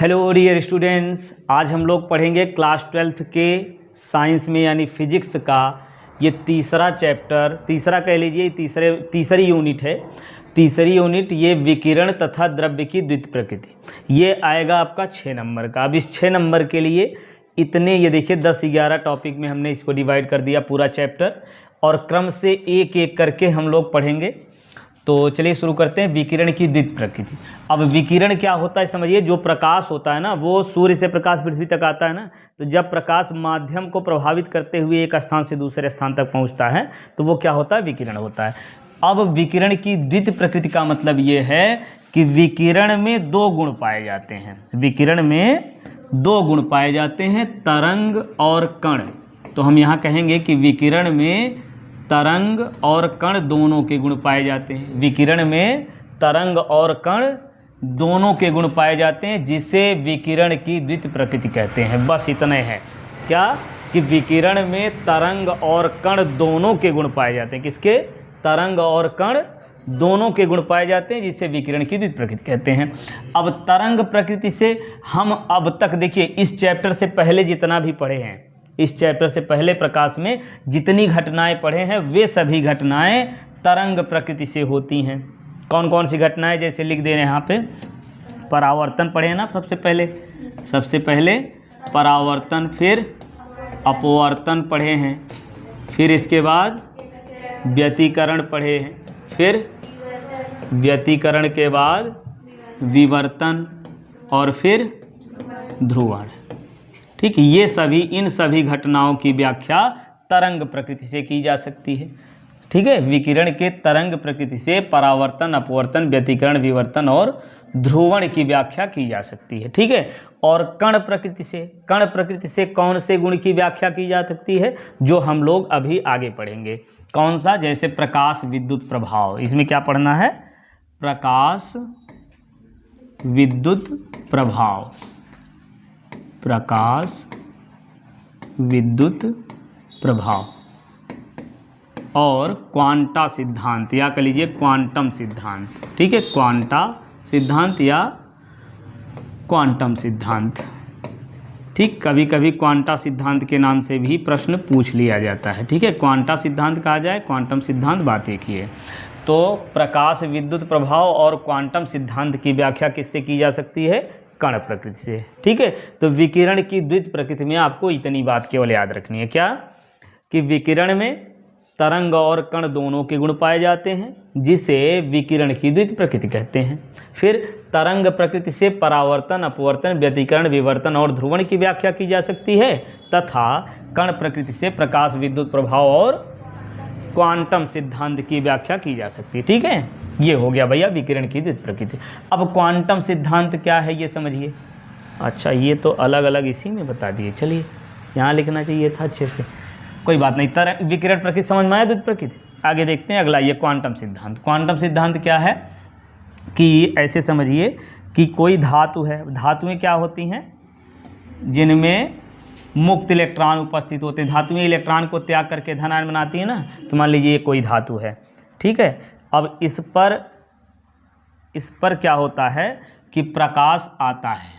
Hello dear students, आज हम लोग पढ़ेंगे क्लास 12th के साइंस में यानी फिजिक्स का ये तीसरा चैप्टर, तीसरा कह लीजिए, तीसरी यूनिट है। तीसरी यूनिट ये विकिरण तथा द्रव्य की द्वितीय प्रकृति, ये आएगा आपका 6 नंबर का। अब इस 6 नंबर के लिए इतने, ये देखिए 10-11 टॉपिक में हमने इसको डिवाइड कर दिया पूरा चैप्टर, और क्रम से एक एक करके हम लोग पढ़ेंगे। तो चलिए शुरू करते हैं। विकिरण की द्वितीय प्रकृति। अब विकिरण क्या होता है समझिए। जो प्रकाश होता है ना, वो सूर्य से प्रकाश पृथ्वी तक आता है ना, तो जब प्रकाश माध्यम को प्रभावित करते हुए एक स्थान से दूसरे स्थान तक पहुंचता है तो वो क्या होता है, विकिरण होता है। अब विकिरण की द्वितीय प्रकृति का मतलब ये है कि विकिरण में 2 गुण पाए जाते हैं। विकिरण में 2 गुण पाए जाते हैं, तरंग और कण। तो हम यहाँ कहेंगे कि विकिरण में तरंग और कण दोनों के गुण पाए जाते हैं। विकिरण में तरंग और कण दोनों के गुण पाए जाते हैं, जिसे विकिरण की द्वितीय प्रकृति कहते हैं। बस इतना है क्या, कि विकिरण में तरंग और कण दोनों के गुण पाए जाते हैं। किसके? तरंग और कण दोनों के गुण पाए जाते हैं, जिसे विकिरण की द्वितीय प्रकृति कहते हैं। अब तरंग प्रकृति से हम अब तक देखिए, इस चैप्टर से पहले जितना भी पढ़े हैं, इस चैप्टर से पहले प्रकाश में जितनी घटनाएं पढ़े हैं, वे सभी घटनाएं तरंग प्रकृति से होती हैं। कौन कौन सी घटनाएं, जैसे लिख दे रहे हैं यहाँ पे। परावर्तन पढ़े हैं ना सबसे पहले परावर्तन, फिर अपवर्तन पढ़े हैं, फिर इसके बाद व्यतिकरण पढ़े हैं, फिर व्यतिकरण के बाद विवर्तन, और फिर ध्रुवण। ठीक, ये सभी, इन सभी घटनाओं की व्याख्या तरंग प्रकृति से की जा सकती है। ठीक है, विकिरण के तरंग प्रकृति से परावर्तन, अपवर्तन, व्यतिकरण, विवर्तन और ध्रुवण की व्याख्या की जा सकती है। ठीक है, और कण प्रकृति से कौन से गुण की व्याख्या की जा सकती है, जो हम लोग अभी आगे पढ़ेंगे। कौन सा? जैसे प्रकाश विद्युत प्रभाव। इसमें क्या पढ़ना है? प्रकाश विद्युत प्रभाव, प्रकाश विद्युत प्रभाव, और क्वांटा सिद्धांत, या कह लीजिए क्वांटम सिद्धांत। ठीक है, क्वांटा सिद्धांत या क्वांटम सिद्धांत। ठीक, कभी कभी क्वांटा सिद्धांत के नाम से भी प्रश्न पूछ लिया जाता है। ठीक है, क्वांटा सिद्धांत कहा जाए, क्वांटम सिद्धांत, बात एक ही है। तो प्रकाश विद्युत प्रभाव और क्वांटम सिद्धांत की व्याख्या किससे की जा सकती है? कण प्रकृति से। ठीक है, तो विकिरण की द्वितीय प्रकृति में आपको इतनी बात केवल याद रखनी है। क्या? कि विकिरण में तरंग और कण दोनों के गुण पाए जाते हैं, जिसे विकिरण की द्वितीय प्रकृति कहते हैं। फिर तरंग प्रकृति से परावर्तन, अपवर्तन, व्यतिकरण, विवर्तन और ध्रुवण की व्याख्या की जा सकती है, तथा कण प्रकृति से प्रकाश विद्युत प्रभाव और क्वांटम सिद्धांत की व्याख्या की जा सकती है। ठीक है, ये हो गया भैया विकिरण की द्वितीय प्रकृति। अब क्वांटम सिद्धांत क्या है ये समझिए। अच्छा, ये तो अलग अलग इसी में बता दिए। चलिए, यहाँ लिखना चाहिए था अच्छे से, कोई बात नहीं। विकिरण प्रकृति समझ में आया, द्वितीय प्रकृति। आगे देखते हैं अगला, ये क्वांटम सिद्धांत। क्वांटम सिद्धांत क्या है कि ऐसे समझिए कि कोई धातु है, धातुएं क्या होती हैं? जिनमें मुक्त इलेक्ट्रॉन उपस्थित होते हैं। धातुएं इलेक्ट्रॉन को त्याग करके धन आयन बनाती है ना, तो मान लीजिए ये कोई धातु है। ठीक है, अब इस पर क्या होता है कि प्रकाश आता है।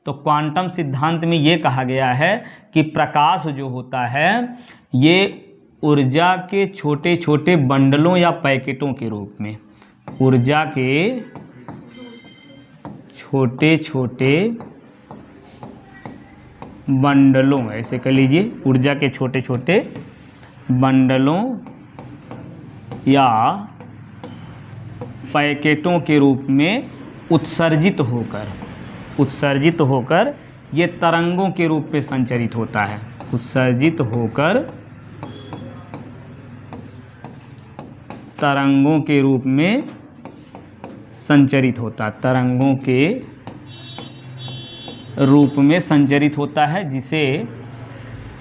तो क्वांटम सिद्धांत में ये कहा गया है कि प्रकाश जो होता है, ये ऊर्जा के छोटे छोटे बंडलों या पैकेटों के रूप में, ऊर्जा के छोटे छोटे बंडलों, ऐसे कह लीजिए, ऊर्जा के छोटे छोटे बंडलों या पैकेटों के रूप में उत्सर्जित होकर ये तरंगों के रूप में संचरित होता है। उत्सर्जित होकर तरंगों के रूप में संचरित होता है, तरंगों के रूप में संचरित होता है, जिसे,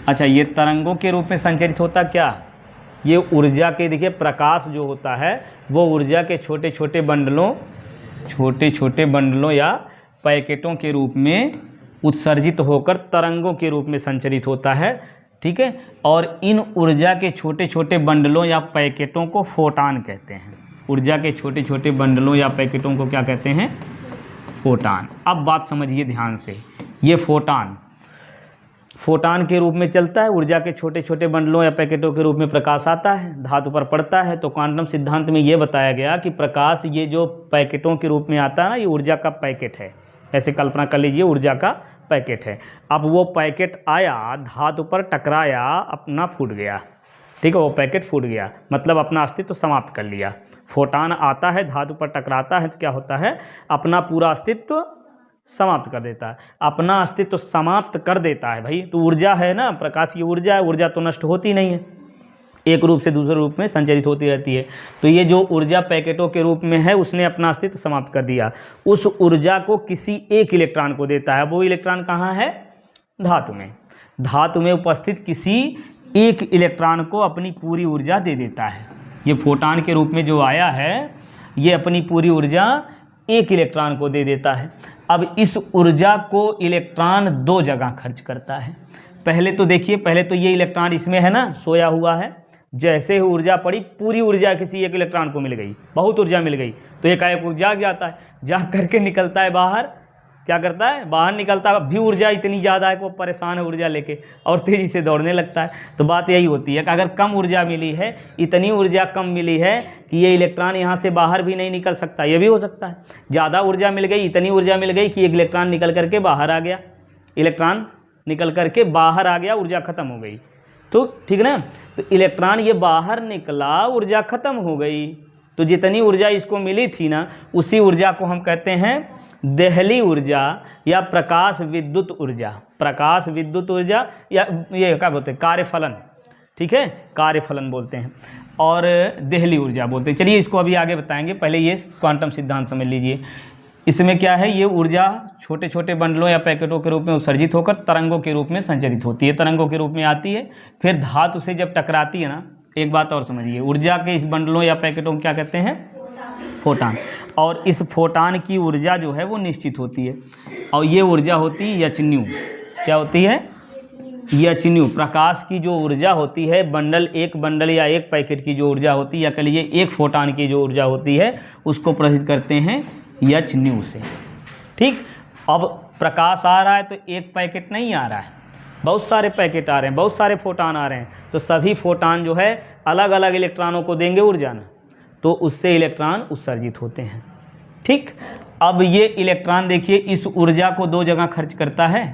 अच्छा, ये तरंगों के रूप में संचरित होता क्या? ये ऊर्जा के, देखिए प्रकाश जो होता है वो ऊर्जा के छोटे छोटे बंडलों या पैकेटों के रूप में उत्सर्जित होकर तरंगों के रूप में संचरित होता है। ठीक है, और इन ऊर्जा के छोटे छोटे बंडलों या पैकेटों को फोटॉन कहते हैं। ऊर्जा के छोटे छोटे बंडलों या पैकेटों को क्या कहते हैं? फोटान। अब बात समझिए ध्यान से, ये फोटान के रूप में चलता है, ऊर्जा के छोटे छोटे बंडलों या पैकेटों के रूप में प्रकाश आता है, धातु पर पड़ता है। तो क्वांटम सिद्धांत में ये बताया गया कि प्रकाश ये जो पैकेटों के रूप में आता है ना, ये ऊर्जा का पैकेट है। ऐसे कल्पना कर लीजिए ऊर्जा का पैकेट है। अब वो पैकेट आया, धातु पर टकराया, अपना फूट गया, ठीक है, वो पैकेट फूट गया, मतलब अपना अस्तित्व समाप्त कर लिया। फोटान आता है, धातु पर टकराता है तो क्या होता है, अपना पूरा अस्तित्व समाप्त कर देता है, अपना अस्तित्व समाप्त कर देता है। भाई तो ऊर्जा है ना, प्रकाश की ऊर्जा है, ऊर्जा तो नष्ट होती नहीं है, एक रूप से दूसरे रूप में संचरित होती रहती है। तो ये जो ऊर्जा पैकेटों के रूप में है, उसने अपना अस्तित्व समाप्त कर दिया, उस ऊर्जा को किसी एक इलेक्ट्रॉन को देता है। वो इलेक्ट्रॉन कहाँ है, धातु में। धातु में उपस्थित किसी एक इलेक्ट्रॉन को अपनी पूरी ऊर्जा दे देता है। ये फोटान के रूप में जो आया है, ये अपनी पूरी ऊर्जा एक इलेक्ट्रॉन को दे देता है। अब इस ऊर्जा को इलेक्ट्रॉन दो जगह खर्च करता है। पहले तो देखिए, पहले तो ये इलेक्ट्रॉन इसमें है ना, सोया हुआ है, जैसे ही ऊर्जा पड़ी, पूरी ऊर्जा किसी एक इलेक्ट्रॉन को मिल गई, बहुत ऊर्जा मिल गई, तो एकाएक वो जाग जाता है, जाग करके निकलता है बाहर। क्या करता है, बाहर निकलता है, भी ऊर्जा इतनी ज़्यादा है कि वो परेशान है ऊर्जा लेके, और तेज़ी से दौड़ने लगता है। तो बात यही होती है कि अगर कम ऊर्जा मिली है, इतनी ऊर्जा कम मिली है कि ये इलेक्ट्रॉन यहाँ से बाहर भी नहीं निकल सकता, ये भी हो सकता है। ज़्यादा ऊर्जा मिल गई, इतनी ऊर्जा मिल गई कि एक इलेक्ट्रॉन निकल करके बाहर आ गया, इलेक्ट्रॉन निकल करके बाहर आ गया, ऊर्जा ख़त्म हो गई। तो ठीक ना, तो इलेक्ट्रॉन ये बाहर निकला, ऊर्जा ख़त्म हो गई। तो जितनी ऊर्जा इसको मिली थी ना, उसी ऊर्जा को हम कहते हैं देहली ऊर्जा या प्रकाश विद्युत ऊर्जा। प्रकाश विद्युत ऊर्जा या ये क्या बोलते हैं, कार्यफलन, ठीक है, कार्यफलन बोलते हैं, और देहली ऊर्जा बोलते हैं। चलिए इसको अभी आगे बताएंगे, पहले ये क्वांटम सिद्धांत समझ लीजिए। इसमें क्या है, ये ऊर्जा छोटे छोटे बंडलों या पैकेटों के रूप में उत्सर्जित होकर तरंगों के रूप में संचरित होती है, तरंगों के रूप में आती है, फिर धातु से जब टकराती है ना। एक बात और समझिए, ऊर्जा के इस बंडलों या पैकेटों को क्या कहते हैं, फोटान। और इस फोटान की ऊर्जा जो है वो निश्चित होती है, और ये ऊर्जा होती है एच-न्यू। क्या होती है, एच-न्यू। प्रकाश की जो ऊर्जा होती है, एक बंडल या एक पैकेट की जो ऊर्जा होती है, या कह लीजिए एक फोटान की जो ऊर्जा होती है, उसको प्रदर्शित करते हैं एच-न्यू से। ठीक, अब प्रकाश आ रहा है तो एक पैकेट नहीं आ रहा है, बहुत सारे पैकेट आ रहे हैं, बहुत सारे फोटान आ रहे हैं, तो सभी फोटान जो है अलग अलग इलेक्ट्रॉनों को देंगे ऊर्जा ना, तो उससे इलेक्ट्रॉन उत्सर्जित होते हैं। ठीक, अब ये इलेक्ट्रॉन देखिए इस ऊर्जा को दो जगह खर्च करता है।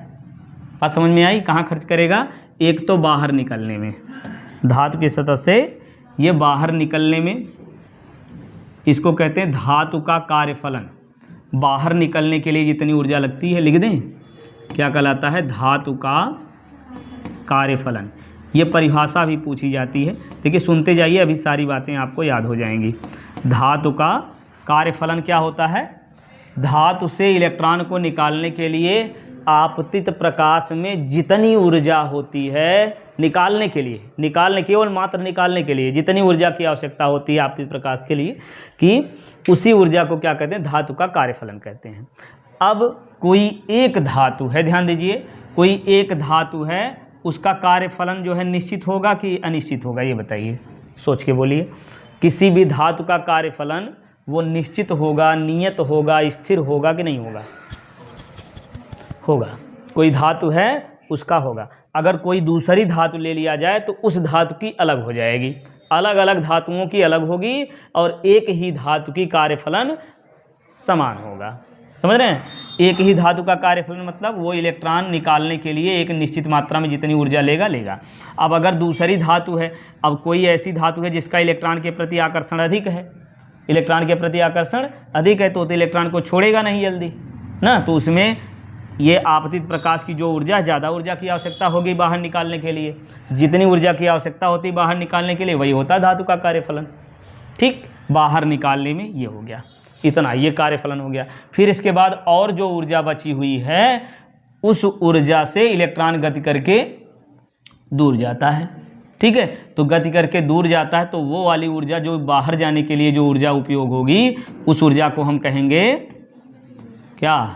बात समझ में आई, कहाँ खर्च करेगा, एक तो बाहर निकलने में, धातु की सतह से ये बाहर निकलने में, इसको कहते हैं धातु का कार्यफलन। बाहर निकलने के लिए जितनी ऊर्जा लगती है, लिख दें, क्या कहलाता है, धातु का कार्यफलन। ये परिभाषा भी पूछी जाती है, देखिए सुनते जाइए, अभी सारी बातें आपको याद हो जाएंगी। धातु का कार्यफलन क्या होता है, धातु से इलेक्ट्रॉन को निकालने के लिए आपतित प्रकाश में जितनी ऊर्जा होती है, निकालने के लिए, केवल मात्र निकालने के लिए जितनी ऊर्जा की आवश्यकता होती है आपतित प्रकाश के लिए, कि उसी ऊर्जा को क्या कहते हैं, धातु का कार्यफलन कहते हैं। अब कोई एक धातु है, ध्यान दीजिए, कोई एक धातु है, उसका कार्यफलन जो है निश्चित होगा कि अनिश्चित होगा, ये बताइए, सोच के बोलिए। किसी भी धातु का कार्यफलन वो निश्चित होगा, नियत होगा, स्थिर होगा कि नहीं होगा, होगा। कोई धातु है उसका होगा। अगर कोई दूसरी धातु ले लिया जाए तो उस धातु की अलग हो जाएगी, अलग अलग धातुओं की अलग होगी, और एक ही धातु की कार्यफलन समान होगा। समझ रहे हैं, एक ही धातु का कार्यफलन मतलब वो इलेक्ट्रॉन निकालने के लिए एक निश्चित मात्रा में जितनी ऊर्जा लेगा। अब अगर दूसरी धातु है, अब कोई ऐसी धातु है जिसका इलेक्ट्रॉन के प्रति आकर्षण अधिक है, इलेक्ट्रॉन के प्रति आकर्षण अधिक है, तो इलेक्ट्रॉन को छोड़ेगा नहीं जल्दी ना, तो उसमें ये आपतित प्रकाश की जो ऊर्जा है, ज़्यादा ऊर्जा की आवश्यकता होगी बाहर निकालने के लिए। जितनी ऊर्जा की आवश्यकता होती है बाहर निकालने के लिए, वही होता है धातु का कार्यफलन। ठीक, बाहर निकालने में ये हो गया, इतना ये कार्यफलन हो गया। फिर इसके बाद और जो ऊर्जा बची हुई है, उस ऊर्जा से इलेक्ट्रॉन गति करके दूर जाता है। ठीक है, तो गति करके दूर जाता है, तो वो वाली ऊर्जा जो बाहर जाने के लिए जो ऊर्जा उपयोग होगी, उस ऊर्जा को हम कहेंगे क्या,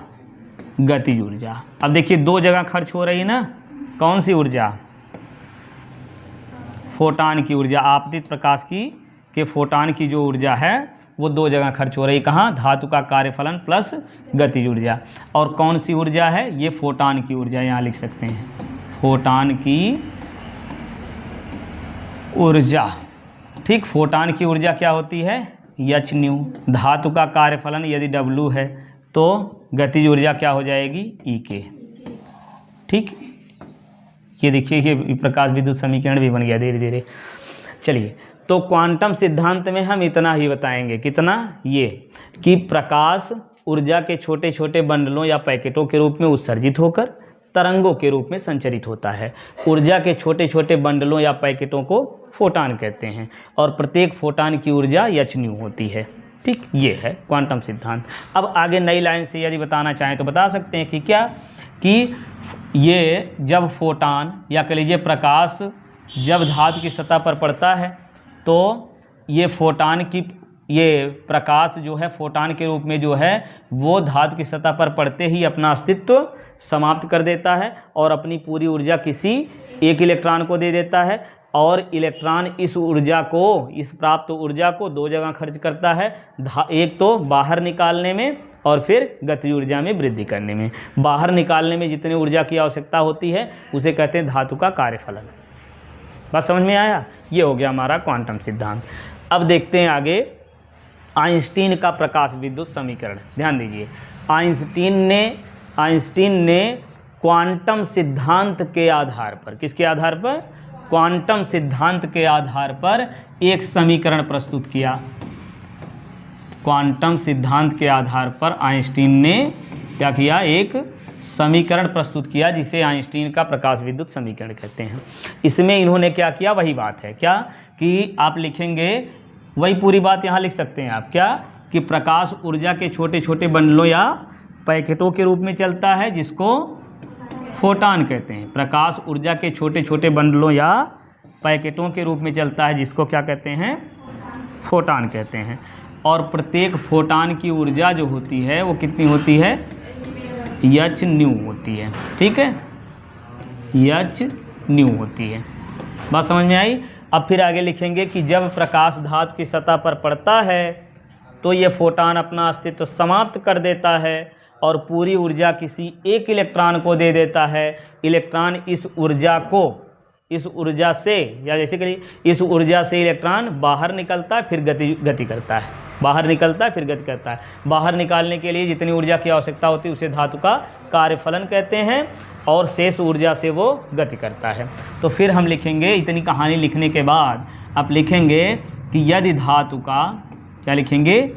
गतिज ऊर्जा। अब देखिए दो जगह खर्च हो रही है ना, कौन सी ऊर्जा, फोटान की ऊर्जा, आपतित प्रकाश की के फोटान की जो ऊर्जा है वो 2 जगह खर्च हो रही। कहाँ? धातु का कार्यफलन प्लस गतिज ऊर्जा। और कौन सी ऊर्जा है? ये फोटान की ऊर्जा, यहाँ लिख सकते हैं फोटान की ऊर्जा। ठीक, फोटान की ऊर्जा क्या होती है? h new. धातु का कार्यफलन यदि W है तो गतिज ऊर्जा क्या हो जाएगी? E k। ठीक, ये देखिए ये प्रकाश विद्युत समीकरण भी बन गया धीरे धीरे। चलिए, तो क्वांटम सिद्धांत में हम इतना ही बताएंगे। कितना? ये कि प्रकाश ऊर्जा के छोटे छोटे बंडलों या पैकेटों के रूप में उत्सर्जित होकर तरंगों के रूप में संचरित होता है। ऊर्जा के छोटे छोटे बंडलों या पैकेटों को फोटान कहते हैं और प्रत्येक फोटान की ऊर्जा h न्यू होती है। ठीक, ये है क्वांटम सिद्धांत। अब आगे नई लाइन से यदि बताना चाहें तो बता सकते हैं कि क्या, कि ये जब फोटान या कह लीजिए प्रकाश जब धातु की सतह पर पड़ता है तो ये फोटान की, ये प्रकाश जो है फोटान के रूप में जो है वो धातु की सतह पर पड़ते ही अपना अस्तित्व समाप्त कर देता है और अपनी पूरी ऊर्जा किसी एक इलेक्ट्रॉन को दे देता है। और इलेक्ट्रॉन इस ऊर्जा को, इस प्राप्त ऊर्जा को 2 जगह खर्च करता है। एक तो बाहर निकालने में और फिर गतिज ऊर्जा में वृद्धि करने में। बाहर निकालने में जितनी ऊर्जा की आवश्यकता होती है उसे कहते हैं धातु का कार्यफलन। बात समझ में आया? ये हो गया हमारा क्वांटम सिद्धांत। अब देखते हैं आगे आइंस्टीन का प्रकाश विद्युत समीकरण। ध्यान दीजिए, आइंस्टीन ने क्वांटम सिद्धांत के आधार पर, किसके आधार पर? क्वांटम सिद्धांत के आधार पर एक समीकरण प्रस्तुत किया। क्वांटम सिद्धांत के आधार पर आइंस्टीन ने क्या किया? एक समीकरण प्रस्तुत किया जिसे आइंस्टीन का प्रकाश विद्युत समीकरण कहते हैं। इसमें इन्होंने क्या किया? वही बात है क्या, कि आप लिखेंगे वही पूरी बात यहाँ लिख सकते हैं आप। क्या? कि प्रकाश ऊर्जा के छोटे छोटे बंडलों या पैकेटों के रूप में चलता है जिसको फोटान कहते हैं। प्रकाश ऊर्जा के छोटे छोटे बंडलों या पैकेटों के रूप में चलता है जिसको क्या कहते हैं? फोटान कहते हैं। और प्रत्येक फोटान की ऊर्जा जो होती है वो कितनी होती है? h न्यू होती है। ठीक है, h न्यू होती है। बात समझ में आई? अब फिर आगे लिखेंगे कि जब प्रकाश धातु की सतह पर पड़ता है तो ये फोटान अपना अस्तित्व समाप्त कर देता है और पूरी ऊर्जा किसी एक इलेक्ट्रॉन को दे देता है। इलेक्ट्रॉन इस ऊर्जा को, इस ऊर्जा से, या जैसे कि इस ऊर्जा से इलेक्ट्रॉन बाहर निकलता है फिर गति करता है, बाहर निकलता है फिर गति करता है। बाहर निकालने के लिए जितनी ऊर्जा की आवश्यकता होती है उसे धातु का कार्यफलन कहते हैं और शेष ऊर्जा से वो गति करता है। तो फिर हम लिखेंगे, इतनी कहानी लिखने के बाद अब लिखेंगे कि यदि धातु का, क्या लिखेंगे?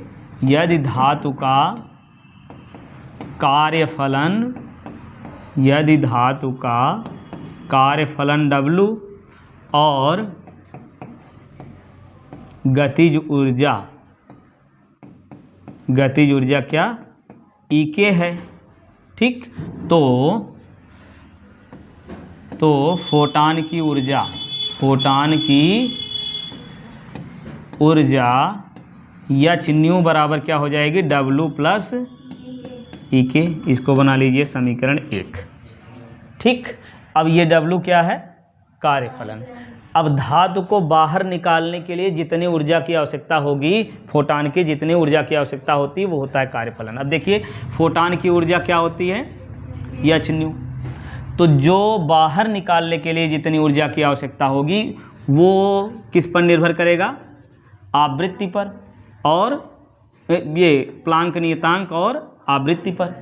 यदि धातु का कार्यफलन, यदि धातु का कार्यफलन W और गतिज ऊर्जा क्या? EK है। ठीक, तो फोटान की ऊर्जा h न्यू बराबर क्या हो जाएगी? W plus EK। इसको बना लीजिए समीकरण 1। ठीक, अब ये W क्या है? कार्यफलन। अब धातु को बाहर निकालने के लिए जितनी ऊर्जा की आवश्यकता होगी, फोटान की जितनी ऊर्जा की आवश्यकता होती है वो होता है कार्यफलन। अब देखिए फोटान की ऊर्जा क्या होती है? h new. तो जो बाहर निकालने के लिए जितनी ऊर्जा की आवश्यकता होगी वो किस पर निर्भर करेगा? आवृत्ति पर और ये प्लांक नियतांक और आवृत्ति पर।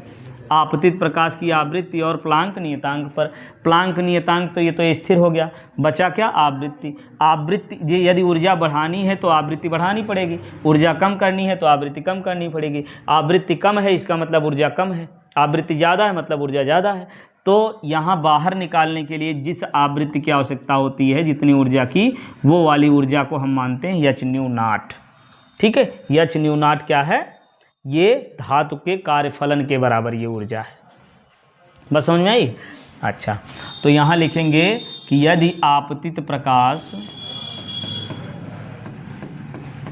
आपतित प्रकाश की आवृत्ति और प्लांक नियतांक पर। प्लांक नियतांक तो ये तो स्थिर हो गया, बचा क्या? आवृत्ति यदि ऊर्जा बढ़ानी है तो आवृत्ति बढ़ानी पड़ेगी, ऊर्जा कम करनी है तो आवृत्ति कम करनी पड़ेगी। आवृत्ति कम है इसका मतलब ऊर्जा कम है, आवृत्ति ज़्यादा है मतलब ऊर्जा ज़्यादा है। तो यहाँ बाहर निकालने के लिए जिस आवृत्ति की आवश्यकता होती है, जितनी ऊर्जा की, वो वाली ऊर्जा को हम मानते हैं h न्यू नॉट। ठीक है, h न्यू नॉट क्या है? ये धातु के कार्यफलन के बराबर ये ऊर्जा है। बस समझ में आई? अच्छा, तो यहाँ लिखेंगे कि यदि आपतित प्रकाश,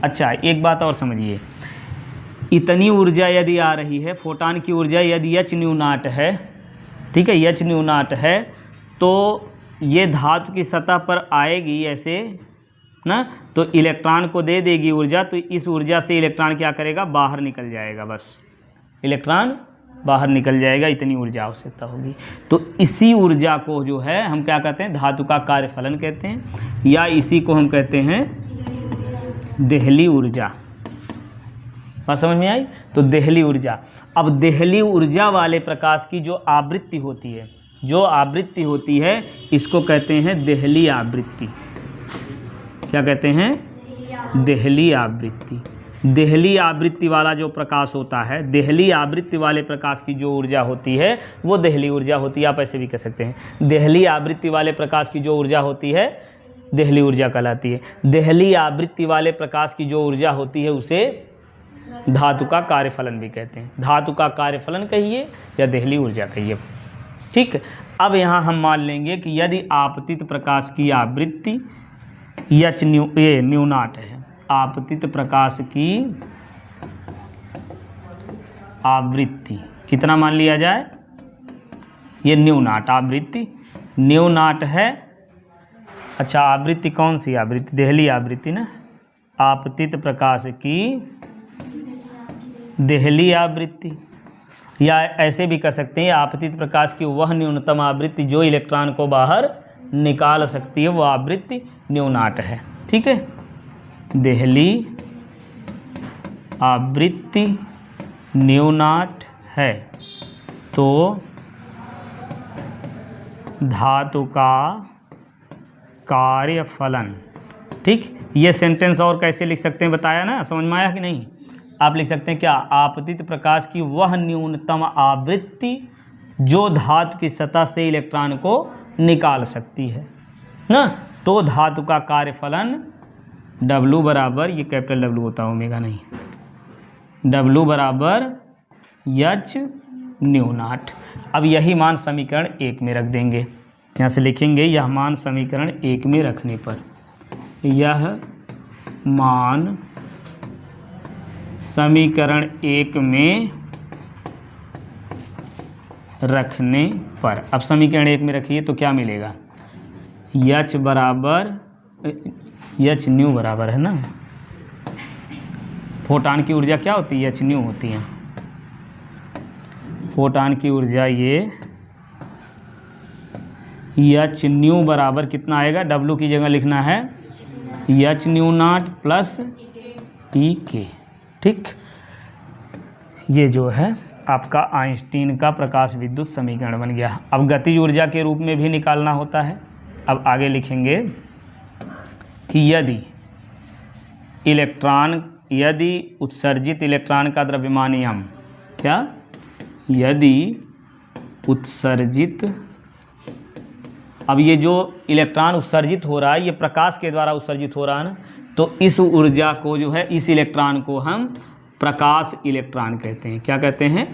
अच्छा एक बात और समझिए, इतनी ऊर्जा यदि आ रही है, फोटान की ऊर्जा यदि h न्यू नॉट है, ठीक है, h न्यू नॉट है, तो ये धातु की सतह पर आएगी ऐसे ना, तो इलेक्ट्रॉन को दे देगी ऊर्जा, तो इस ऊर्जा से इलेक्ट्रॉन क्या करेगा, बाहर निकल जाएगा, बस इलेक्ट्रॉन बाहर निकल जाएगा, इतनी ऊर्जा आवश्यकता होगी। तो इसी ऊर्जा को जो है हम क्या कहते हैं, धातु का कार्यफलन कहते हैं, या इसी को हम कहते हैं देहली ऊर्जा। बात समझ में आई? तो देहली ऊर्जा। अब देहली ऊर्जा वाले प्रकाश की जो आवृत्ति होती है, जो आवृत्ति होती है, इसको कहते हैं देहली आवृत्ति। क्या कहते हैं? देहली आवृत्ति। देहली आवृत्ति वाला जो प्रकाश होता है, देहली आवृत्ति वाले प्रकाश की जो ऊर्जा होती है वो देहली ऊर्जा होती है। आप ऐसे भी कह सकते हैं, देहली आवृत्ति वाले प्रकाश की जो ऊर्जा होती है देहली ऊर्जा कहलाती है। देहली आवृत्ति वाले प्रकाश की जो ऊर्जा होती है उसे धातु का कार्यफलन भी कहते हैं। धातु का कार्यफलन कहिए या देहली ऊर्जा कहिए, ठीक। अब यहाँ हम मान लेंगे कि यदि आपतित प्रकाश की आवृत्ति एच न्यू नॉट है, आपतित प्रकाश की आवृत्ति कितना मान लिया जाए, ये न्यू नॉट, आवृत्ति न्यू नॉट है। अच्छा, आवृत्ति कौन सी आवृत्ति? देहली आवृत्ति ना। आपतित प्रकाश की देहली आवृत्ति, या ऐसे भी कह सकते हैं आपतित प्रकाश की वह न्यूनतम आवृत्ति जो इलेक्ट्रॉन को बाहर निकाल सकती है, वो आवृत्ति न्यू नॉट है, ठीक है। देहली आवृत्ति न्यू नॉट है तो धातु का कार्यफलन, ठीक। ये सेंटेंस और कैसे लिख सकते हैं बताया ना, समझ में आया कि नहीं? आप लिख सकते हैं क्या, आपतित प्रकाश की वह न्यूनतम आवृत्ति जो धातु की सतह से इलेक्ट्रॉन को निकाल सकती है ना, तो धातु का कार्यफलन W बराबर, ये कैपिटल W होता है, ओमेगा नहीं, W बराबर एच न्यू नॉट। अब यही मान समीकरण 1 में रख देंगे, यहाँ से लिखेंगे यह मान समीकरण 1 में रखने पर, यह मान समीकरण 1 में रखने पर। अब समीकरण 1 में रखिए तो क्या मिलेगा, एच बराबर, एच न्यू बराबर है ना, फोटॉन की ऊर्जा क्या होती है, एच न्यू होती है। फोटॉन की ऊर्जा ये एच न्यू बराबर कितना आएगा, डब्लू की जगह लिखना है H new not plus P के, ठीक। ये जो है आपका आइंस्टीन का प्रकाश विद्युत समीकरण बन गया। अब गतिज ऊर्जा के रूप में भी निकालना होता है। अब आगे लिखेंगे कि यदि उत्सर्जित इलेक्ट्रॉन का द्रव्यमान m, क्या, यदि उत्सर्जित, अब ये जो इलेक्ट्रॉन उत्सर्जित हो रहा है ये प्रकाश के द्वारा उत्सर्जित हो रहा है ना, तो इस ऊर्जा को जो है, इस इलेक्ट्रॉन को हम प्रकाश इलेक्ट्रॉन कहते हैं। क्या कहते हैं?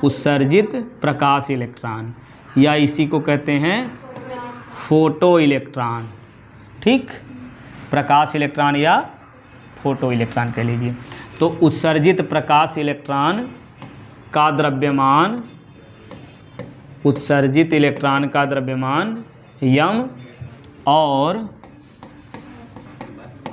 उत्सर्जित प्रकाश इलेक्ट्रॉन, या इसी को कहते हैं फोटो इलेक्ट्रॉन, ठीक। प्रकाश इलेक्ट्रॉन या फोटो इलेक्ट्रॉन कह लीजिए। तो उत्सर्जित प्रकाश इलेक्ट्रॉन का द्रव्यमान, उत्सर्जित इलेक्ट्रॉन का द्रव्यमान m और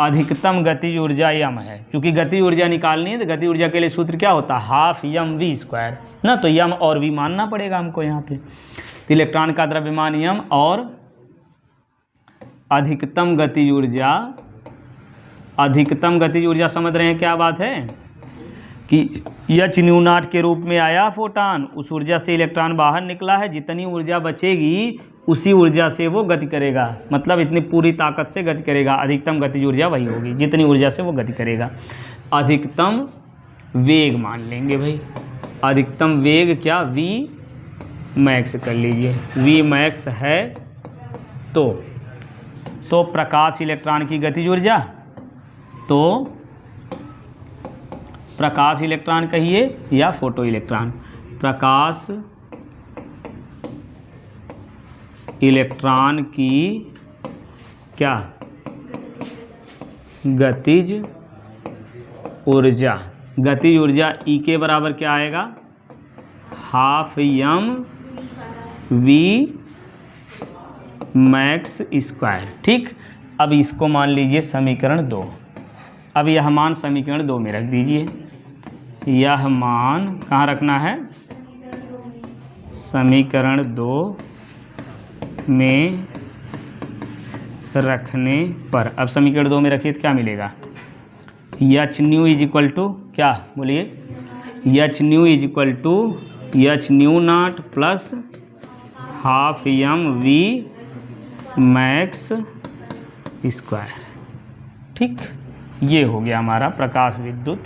अधिकतम गतिज ऊर्जा m है। क्योंकि गतिज ऊर्जा निकालनी है तो गतिज ऊर्जा के लिए सूत्र क्या होता है, हाफ m v स्क्वायर ना, तो m और v मानना पड़ेगा हमको यहाँ पे। तो इलेक्ट्रॉन का द्रव्यमान m और अधिकतम गतिज ऊर्जा, अधिकतम गतिज ऊर्जा समझ रहे हैं क्या बात है, कि एच न्यू नॉट के रूप में आया फोटॉन, उस ऊर्जा से इलेक्ट्रॉन बाहर निकला है, जितनी ऊर्जा बचेगी उसी ऊर्जा से वो गति करेगा, मतलब इतनी पूरी ताकत से गति करेगा। अधिकतम गतिज ऊर्जा वही होगी जितनी ऊर्जा से वो गति करेगा। अधिकतम वेग मान लेंगे भाई, अधिकतम वेग क्या, v मैक्स कर लीजिए, v मैक्स है तो प्रकाश इलेक्ट्रॉन की गतिज ऊर्जा, तो प्रकाश इलेक्ट्रॉन कहिए या फोटो इलेक्ट्रॉन, प्रकाश इलेक्ट्रॉन की क्या, गतिज ऊर्जा, गतिज ऊर्जा E के बराबर क्या आएगा, half m v max square, ठीक। अब इसको मान लीजिए समीकरण 2। अब यह मान समीकरण 2 में रख दीजिए। यह मान कहाँ रखना है? समीकरण 2 में रखने पर। अब समीकरण 2 में रखिए तो क्या मिलेगा? H new is equal to क्या बोलिए? H new is equal to H new not plus half M V max square. ठीक, ये हो गया हमारा प्रकाश विद्युत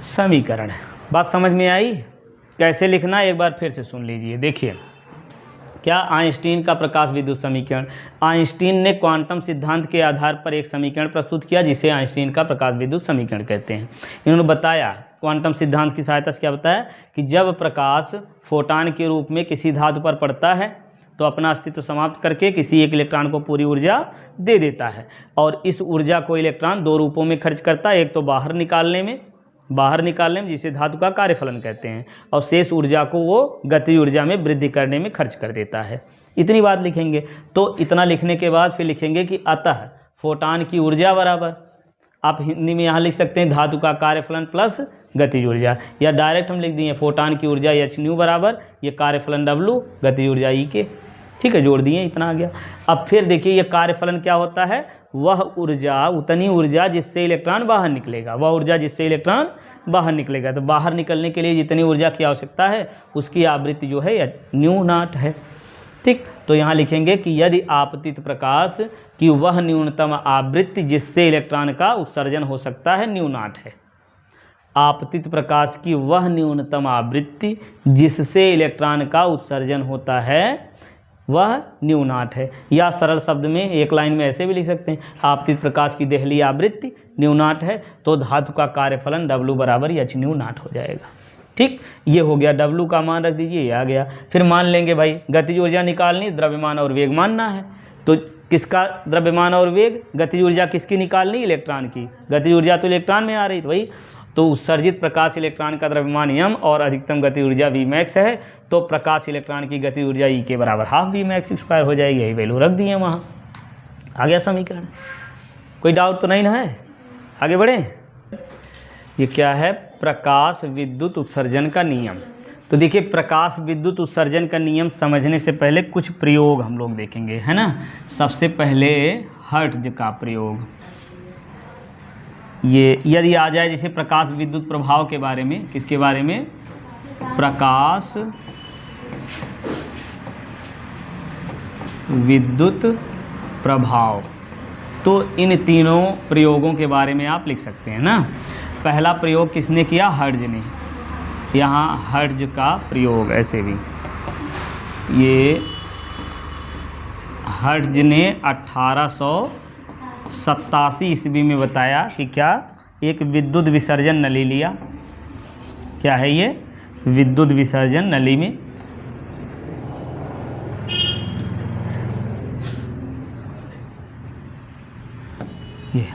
समीकरण। बात समझ में आई? कैसे लिखना एक बार फिर से सुन लीजिए। देखिए क्या आइंस्टीन का प्रकाश विद्युत समीकरण। आइंस्टीन ने क्वांटम सिद्धांत के आधार पर एक समीकरण प्रस्तुत किया जिसे आइंस्टीन का प्रकाश विद्युत समीकरण कहते हैं। इन्होंने बताया क्वांटम सिद्धांत की सहायता से क्या बताया कि जब प्रकाश फोटान के रूप में किसी धातु पर पड़ता है तो अपना अस्तित्व समाप्त करके किसी एक इलेक्ट्रॉन को पूरी ऊर्जा दे देता है, और इस ऊर्जा को इलेक्ट्रॉन दो रूपों में खर्च करता है। एक तो बाहर निकालने में जिसे धातु का कार्यफलन कहते हैं, और शेष ऊर्जा को वो गति ऊर्जा में वृद्धि करने में खर्च कर देता है। इतनी बात लिखेंगे। तो इतना लिखने के बाद फिर लिखेंगे कि अतः फोटान की ऊर्जा बराबर, आप हिंदी में यहाँ लिख सकते हैं धातु का कार्यफलन प्लस गतिज ऊर्जा, या डायरेक्ट हम लिख दिए फोटान की ऊर्जा एच न्यू बराबर ये कार्यफलन डब्लू गतिज ऊर्जा ई के। ठीक है, जोड़ दिए, इतना आ गया। अब फिर देखिए ये कार्यफलन क्या होता है? वह ऊर्जा, उतनी ऊर्जा जिससे इलेक्ट्रॉन बाहर निकलेगा, वह ऊर्जा जिससे इलेक्ट्रॉन बाहर निकलेगा। तो बाहर निकलने के लिए जितनी ऊर्जा की आवश्यकता है उसकी आवृत्ति जो है न्यू नॉट है। ठीक, तो यहाँ लिखेंगे कि यदि आपतित प्रकाश की वह न्यूनतम आवृत्ति जिससे इलेक्ट्रॉन का उत्सर्जन हो सकता है न्यू नॉट है। आपतित प्रकाश की वह न्यूनतम आवृत्ति जिससे इलेक्ट्रॉन का उत्सर्जन होता है वह न्यू नॉट है। या सरल शब्द में एक लाइन में ऐसे भी लिख सकते हैं, आपतित प्रकाश की देहली आवृत्ति न्यू नॉट है तो धातु का कार्यफलन W बराबर एच न्यू नॉट हो जाएगा। ठीक, ये हो गया। W का मान रख दीजिए, ये आ गया। फिर मान लेंगे भाई गतिज ऊर्जा निकालनी, द्रव्यमान और वेग मानना है। तो किसका द्रव्यमान और वेग? गतिज ऊर्जा किसकी निकालनी? इलेक्ट्रॉन की। गतिज ऊर्जा तो इलेक्ट्रॉन में आ रही तो वही, तो उत्सर्जित प्रकाश इलेक्ट्रॉन का द्रव्यमान m और अधिकतम गति ऊर्जा V मैक्स है, तो प्रकाश इलेक्ट्रॉन की गति ऊर्जा E के बराबर हाफ V मैक्स स्क्वायर हो जाएगी। यही वैल्यू रख दिए वहाँ, आ गया समीकरण। कोई डाउट तो नहीं ना है? आगे बढ़े। ये क्या है? प्रकाश विद्युत उत्सर्जन का नियम। तो देखिए प्रकाश विद्युत उत्सर्जन का नियम समझने से पहले कुछ प्रयोग हम लोग देखेंगे, है ना। सबसे पहले हर्ट्ज का प्रयोग। ये यदि आ जाए जैसे प्रकाश विद्युत प्रभाव के बारे में, किसके बारे में? प्रकाश विद्युत प्रभाव। तो इन तीनों प्रयोगों के बारे में आप लिख सकते हैं ना। पहला प्रयोग किसने किया? हर्ट्ज ने। यहाँ हर्ट्ज का प्रयोग ऐसे भी, ये हर्ट्ज ने 1887 ईस्वी में बताया कि क्या, एक विद्युत विसर्जन नली लिया। क्या है ये? विद्युत विसर्जन नली में ये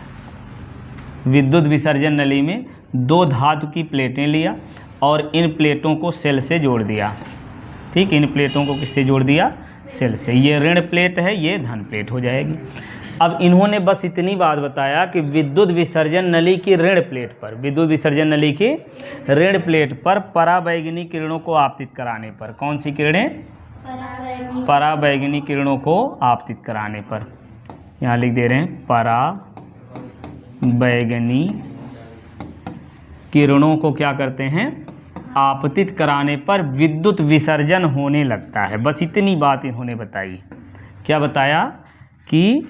विद्युत विसर्जन नली में दो धातु की प्लेटें लिया और इन प्लेटों को सेल से जोड़ दिया। ठीक, इन प्लेटों को किससे जोड़ दिया? सेल से। ये ऋण प्लेट है, ये धन प्लेट हो जाएगी। अब इन्होंने बस इतनी बात बताया कि विद्युत विसर्जन नली की ऋण प्लेट पर, विद्युत विसर्जन नली की ऋण प्लेट पर पराबैंगनी किरणों को आपतित कराने पर, कौन सी किरणें? पराबैंगनी किरणों को आपतित कराने पर, यहाँ लिख दे रहे हैं पराबैंगनी किरणों को क्या करते हैं? आपतित कराने पर विद्युत विसर्जन होने लगता है। बस इतनी बात इन्होंने बताई। क्या बताया? कि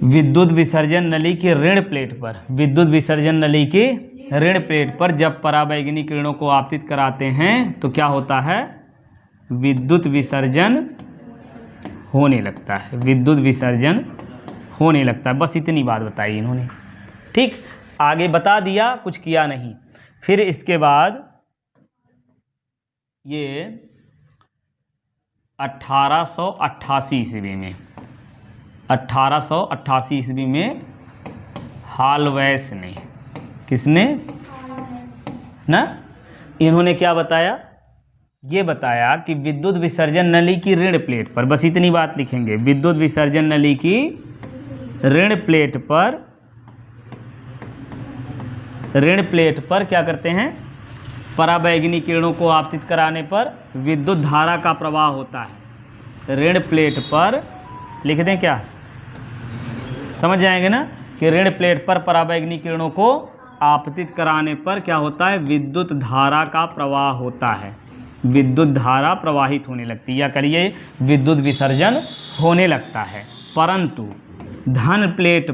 विद्युत विसर्जन नली की ऋण प्लेट पर, विद्युत विसर्जन नली की ऋण प्लेट पर जब पराबैंगनी किरणों को आपतित कराते हैं तो क्या होता है? विद्युत विसर्जन होने लगता है, विद्युत विसर्जन होने लगता है। बस इतनी बात बताई इन्होंने। ठीक, आगे बता दिया, कुछ किया नहीं। फिर इसके बाद ये 1888 ईस्वी में, 1888 ईस्वी में हालवैस ने, किसने ना, इन्होंने क्या बताया? ये बताया कि विद्युत विसर्जन नली की ऋण प्लेट पर, बस इतनी बात लिखेंगे, विद्युत विसर्जन नली की ऋण प्लेट पर क्या करते हैं, पराबैंगनी किरणों को आपतित कराने पर विद्युत धारा का प्रवाह होता है। ऋण प्लेट पर लिख दें क्या, समझ जाएंगे ना कि ऋण प्लेट पर पराबैंगनी किरणों को आपतित कराने पर क्या होता है, विद्युत धारा का प्रवाह होता है, विद्युत धारा प्रवाहित होने लगती है, या कहिए विद्युत विसर्जन होने लगता है। परंतु धन प्लेट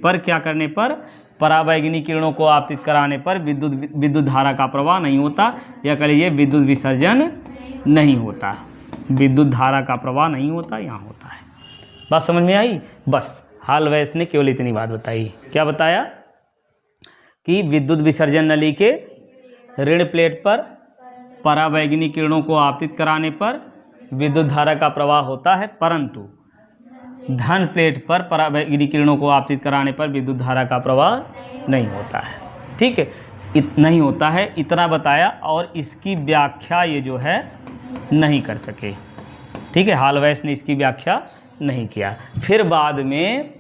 पर क्या करने पर, पराबैंगनी किरणों को आपतित कराने पर विद्युत धारा का प्रवाह नहीं होता, या कहिए विद्युत विसर्जन नहीं होता, विद्युत धारा का प्रवाह नहीं होता, यहाँ होता है। बात समझ में आई? बस हालवेस ने केवल इतनी बात बताई। क्या बताया कि विद्युत विसर्जन नली के ऋण प्लेट पर पराबैंगनी किरणों को आपतित कराने पर विद्युत धारा का प्रवाह होता है, परंतु धन प्लेट पर पराबैंगनी किरणों को आपतित कराने पर विद्युत धारा का प्रवाह नहीं होता है। ठीक है, नहीं होता है, इतना बताया, और इसकी व्याख्या ये जो है नहीं कर सके। ठीक है, हालवेस ने इसकी व्याख्या नहीं किया। फिर बाद में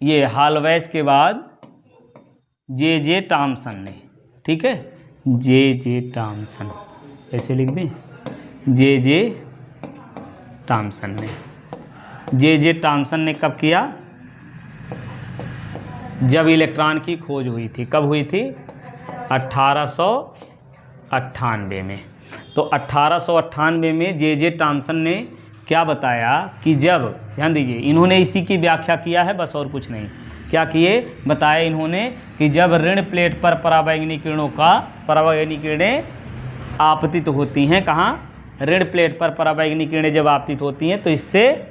ये हालवेस के बाद जे टॉमसन ने, ठीक है, जे टॉमसन ऐसे लिख दें, जे टॉमसन ने, जे टॉमसन ने कब किया, जब इलेक्ट्रॉन की खोज हुई थी। कब हुई थी? 1898 में। तो 1898 में जे टॉमसन ने क्या बताया कि जब, ध्यान दीजिए, इन्होंने इसी की व्याख्या किया है, बस और कुछ नहीं। क्या किए, बताया इन्होंने कि जब ऋण प्लेट पर पराबैंगनी किरणें आपतित होती हैं, कहाँ, ऋण प्लेट पर पराबैंगनी किरणें जब आपतित होती हैं तो इससे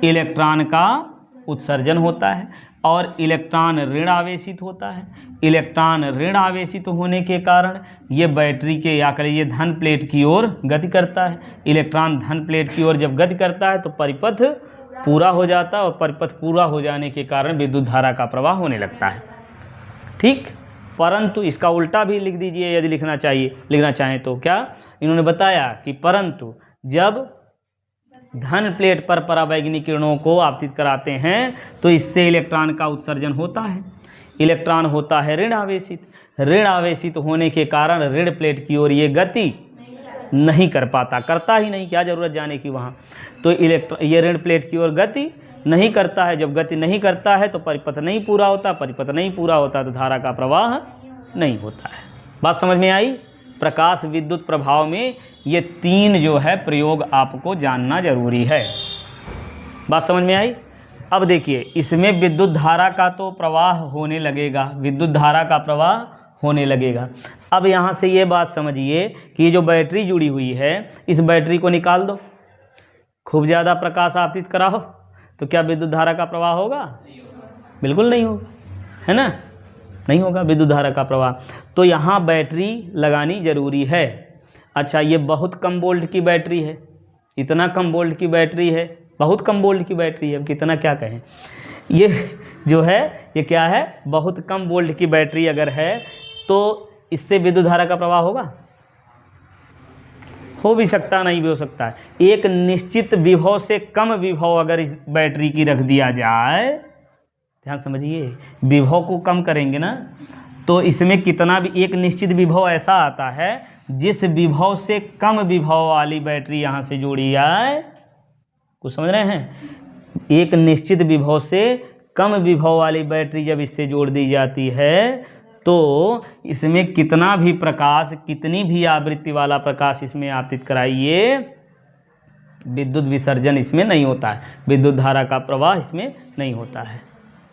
इलेक्ट्रॉन का उत्सर्जन होता है, और इलेक्ट्रॉन ऋण आवेशित होता है। इलेक्ट्रॉन ऋण आवेशित होने के कारण ये बैटरी के, या कहिए धन प्लेट की ओर गति करता है। इलेक्ट्रॉन धन प्लेट की ओर जब गति करता है तो परिपथ पूरा हो जाता है, और परिपथ पूरा हो जाने के कारण विद्युत धारा का प्रवाह होने लगता है। ठीक, परंतु इसका उल्टा भी लिख दीजिए यदि लिखना चाहें तो। क्या इन्होंने बताया कि परंतु जब धन प्लेट पर पराबैंगनी किरणों को आपतित कराते हैं तो इससे इलेक्ट्रॉन का उत्सर्जन होता है। इलेक्ट्रॉन होता है ऋण आवेशित होने के कारण ऋण प्लेट की ओर ये गति नहीं कर पाता, करता ही नहीं, क्या ज़रूरत जाने की वहाँ। तो ये ऋण प्लेट की ओर गति नहीं करता है। जब गति नहीं करता है तो परिपथ नहीं पूरा होता, परिपथ नहीं पूरा होता तो धारा का प्रवाह नहीं होता है। बात समझ में आई? प्रकाश विद्युत प्रभाव में ये 3 जो है प्रयोग आपको जानना जरूरी है। बात समझ में आई? अब देखिए, इसमें विद्युत धारा का तो प्रवाह होने लगेगा, विद्युत धारा का प्रवाह होने लगेगा। अब यहाँ से ये बात समझिए कि ये जो बैटरी जुड़ी हुई है, इस बैटरी को निकाल दो, खूब ज़्यादा प्रकाश आपतित कराओ, तो क्या विद्युत धारा का प्रवाह होगा? बिल्कुल नहीं होगा, है ना, नहीं होगा विद्युत धारा का प्रवाह। तो यहाँ बैटरी लगानी जरूरी है। अच्छा, ये बहुत कम वोल्ट की बैटरी है, इतना कम वोल्ट की बैटरी है, बहुत कम वोल्ट की बैटरी है, कितना क्या कहें, ये जो है ये क्या है, बहुत कम वोल्ट की बैटरी अगर है तो इससे विद्युत धारा का प्रवाह होगा? हो भी सकता, नहीं भी हो सकता है। एक निश्चित विभव से कम विभव अगर इस बैटरी की रख दिया जाए, ध्यान समझिए, विभव को कम करेंगे ना तो इसमें कितना भी, एक निश्चित विभव ऐसा आता है जिस विभव से कम विभव वाली बैटरी यहाँ से जोड़ी जाए, कुछ समझ रहे हैं, एक निश्चित विभव से कम विभव वाली बैटरी जब इससे जोड़ दी जाती है तो इसमें कितना भी प्रकाश, कितनी भी आवृत्ति वाला प्रकाश इसमें आपतित कराइए, विद्युत विसर्जन इसमें नहीं होता है, विद्युत धारा का प्रवाह इसमें नहीं होता है।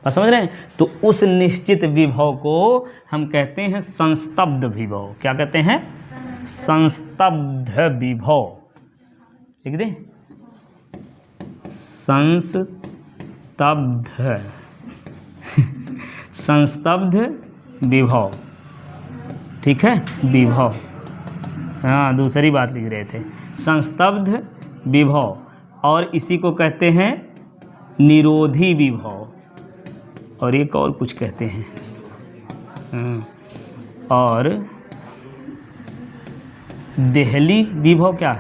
आप समझ रहे हैं? तो उस निश्चित विभव को हम कहते हैं संस्तब्ध विभव। क्या कहते हैं? संस्तब्ध विभव। लिख दें, संस्तब्ध विभव। ठीक है, विभव, हाँ दूसरी बात लिख रहे थे, संस्तब्ध विभव। और इसी को कहते हैं निरोधी विभव, और एक और कुछ कहते हैं, और देहली विभव, क्या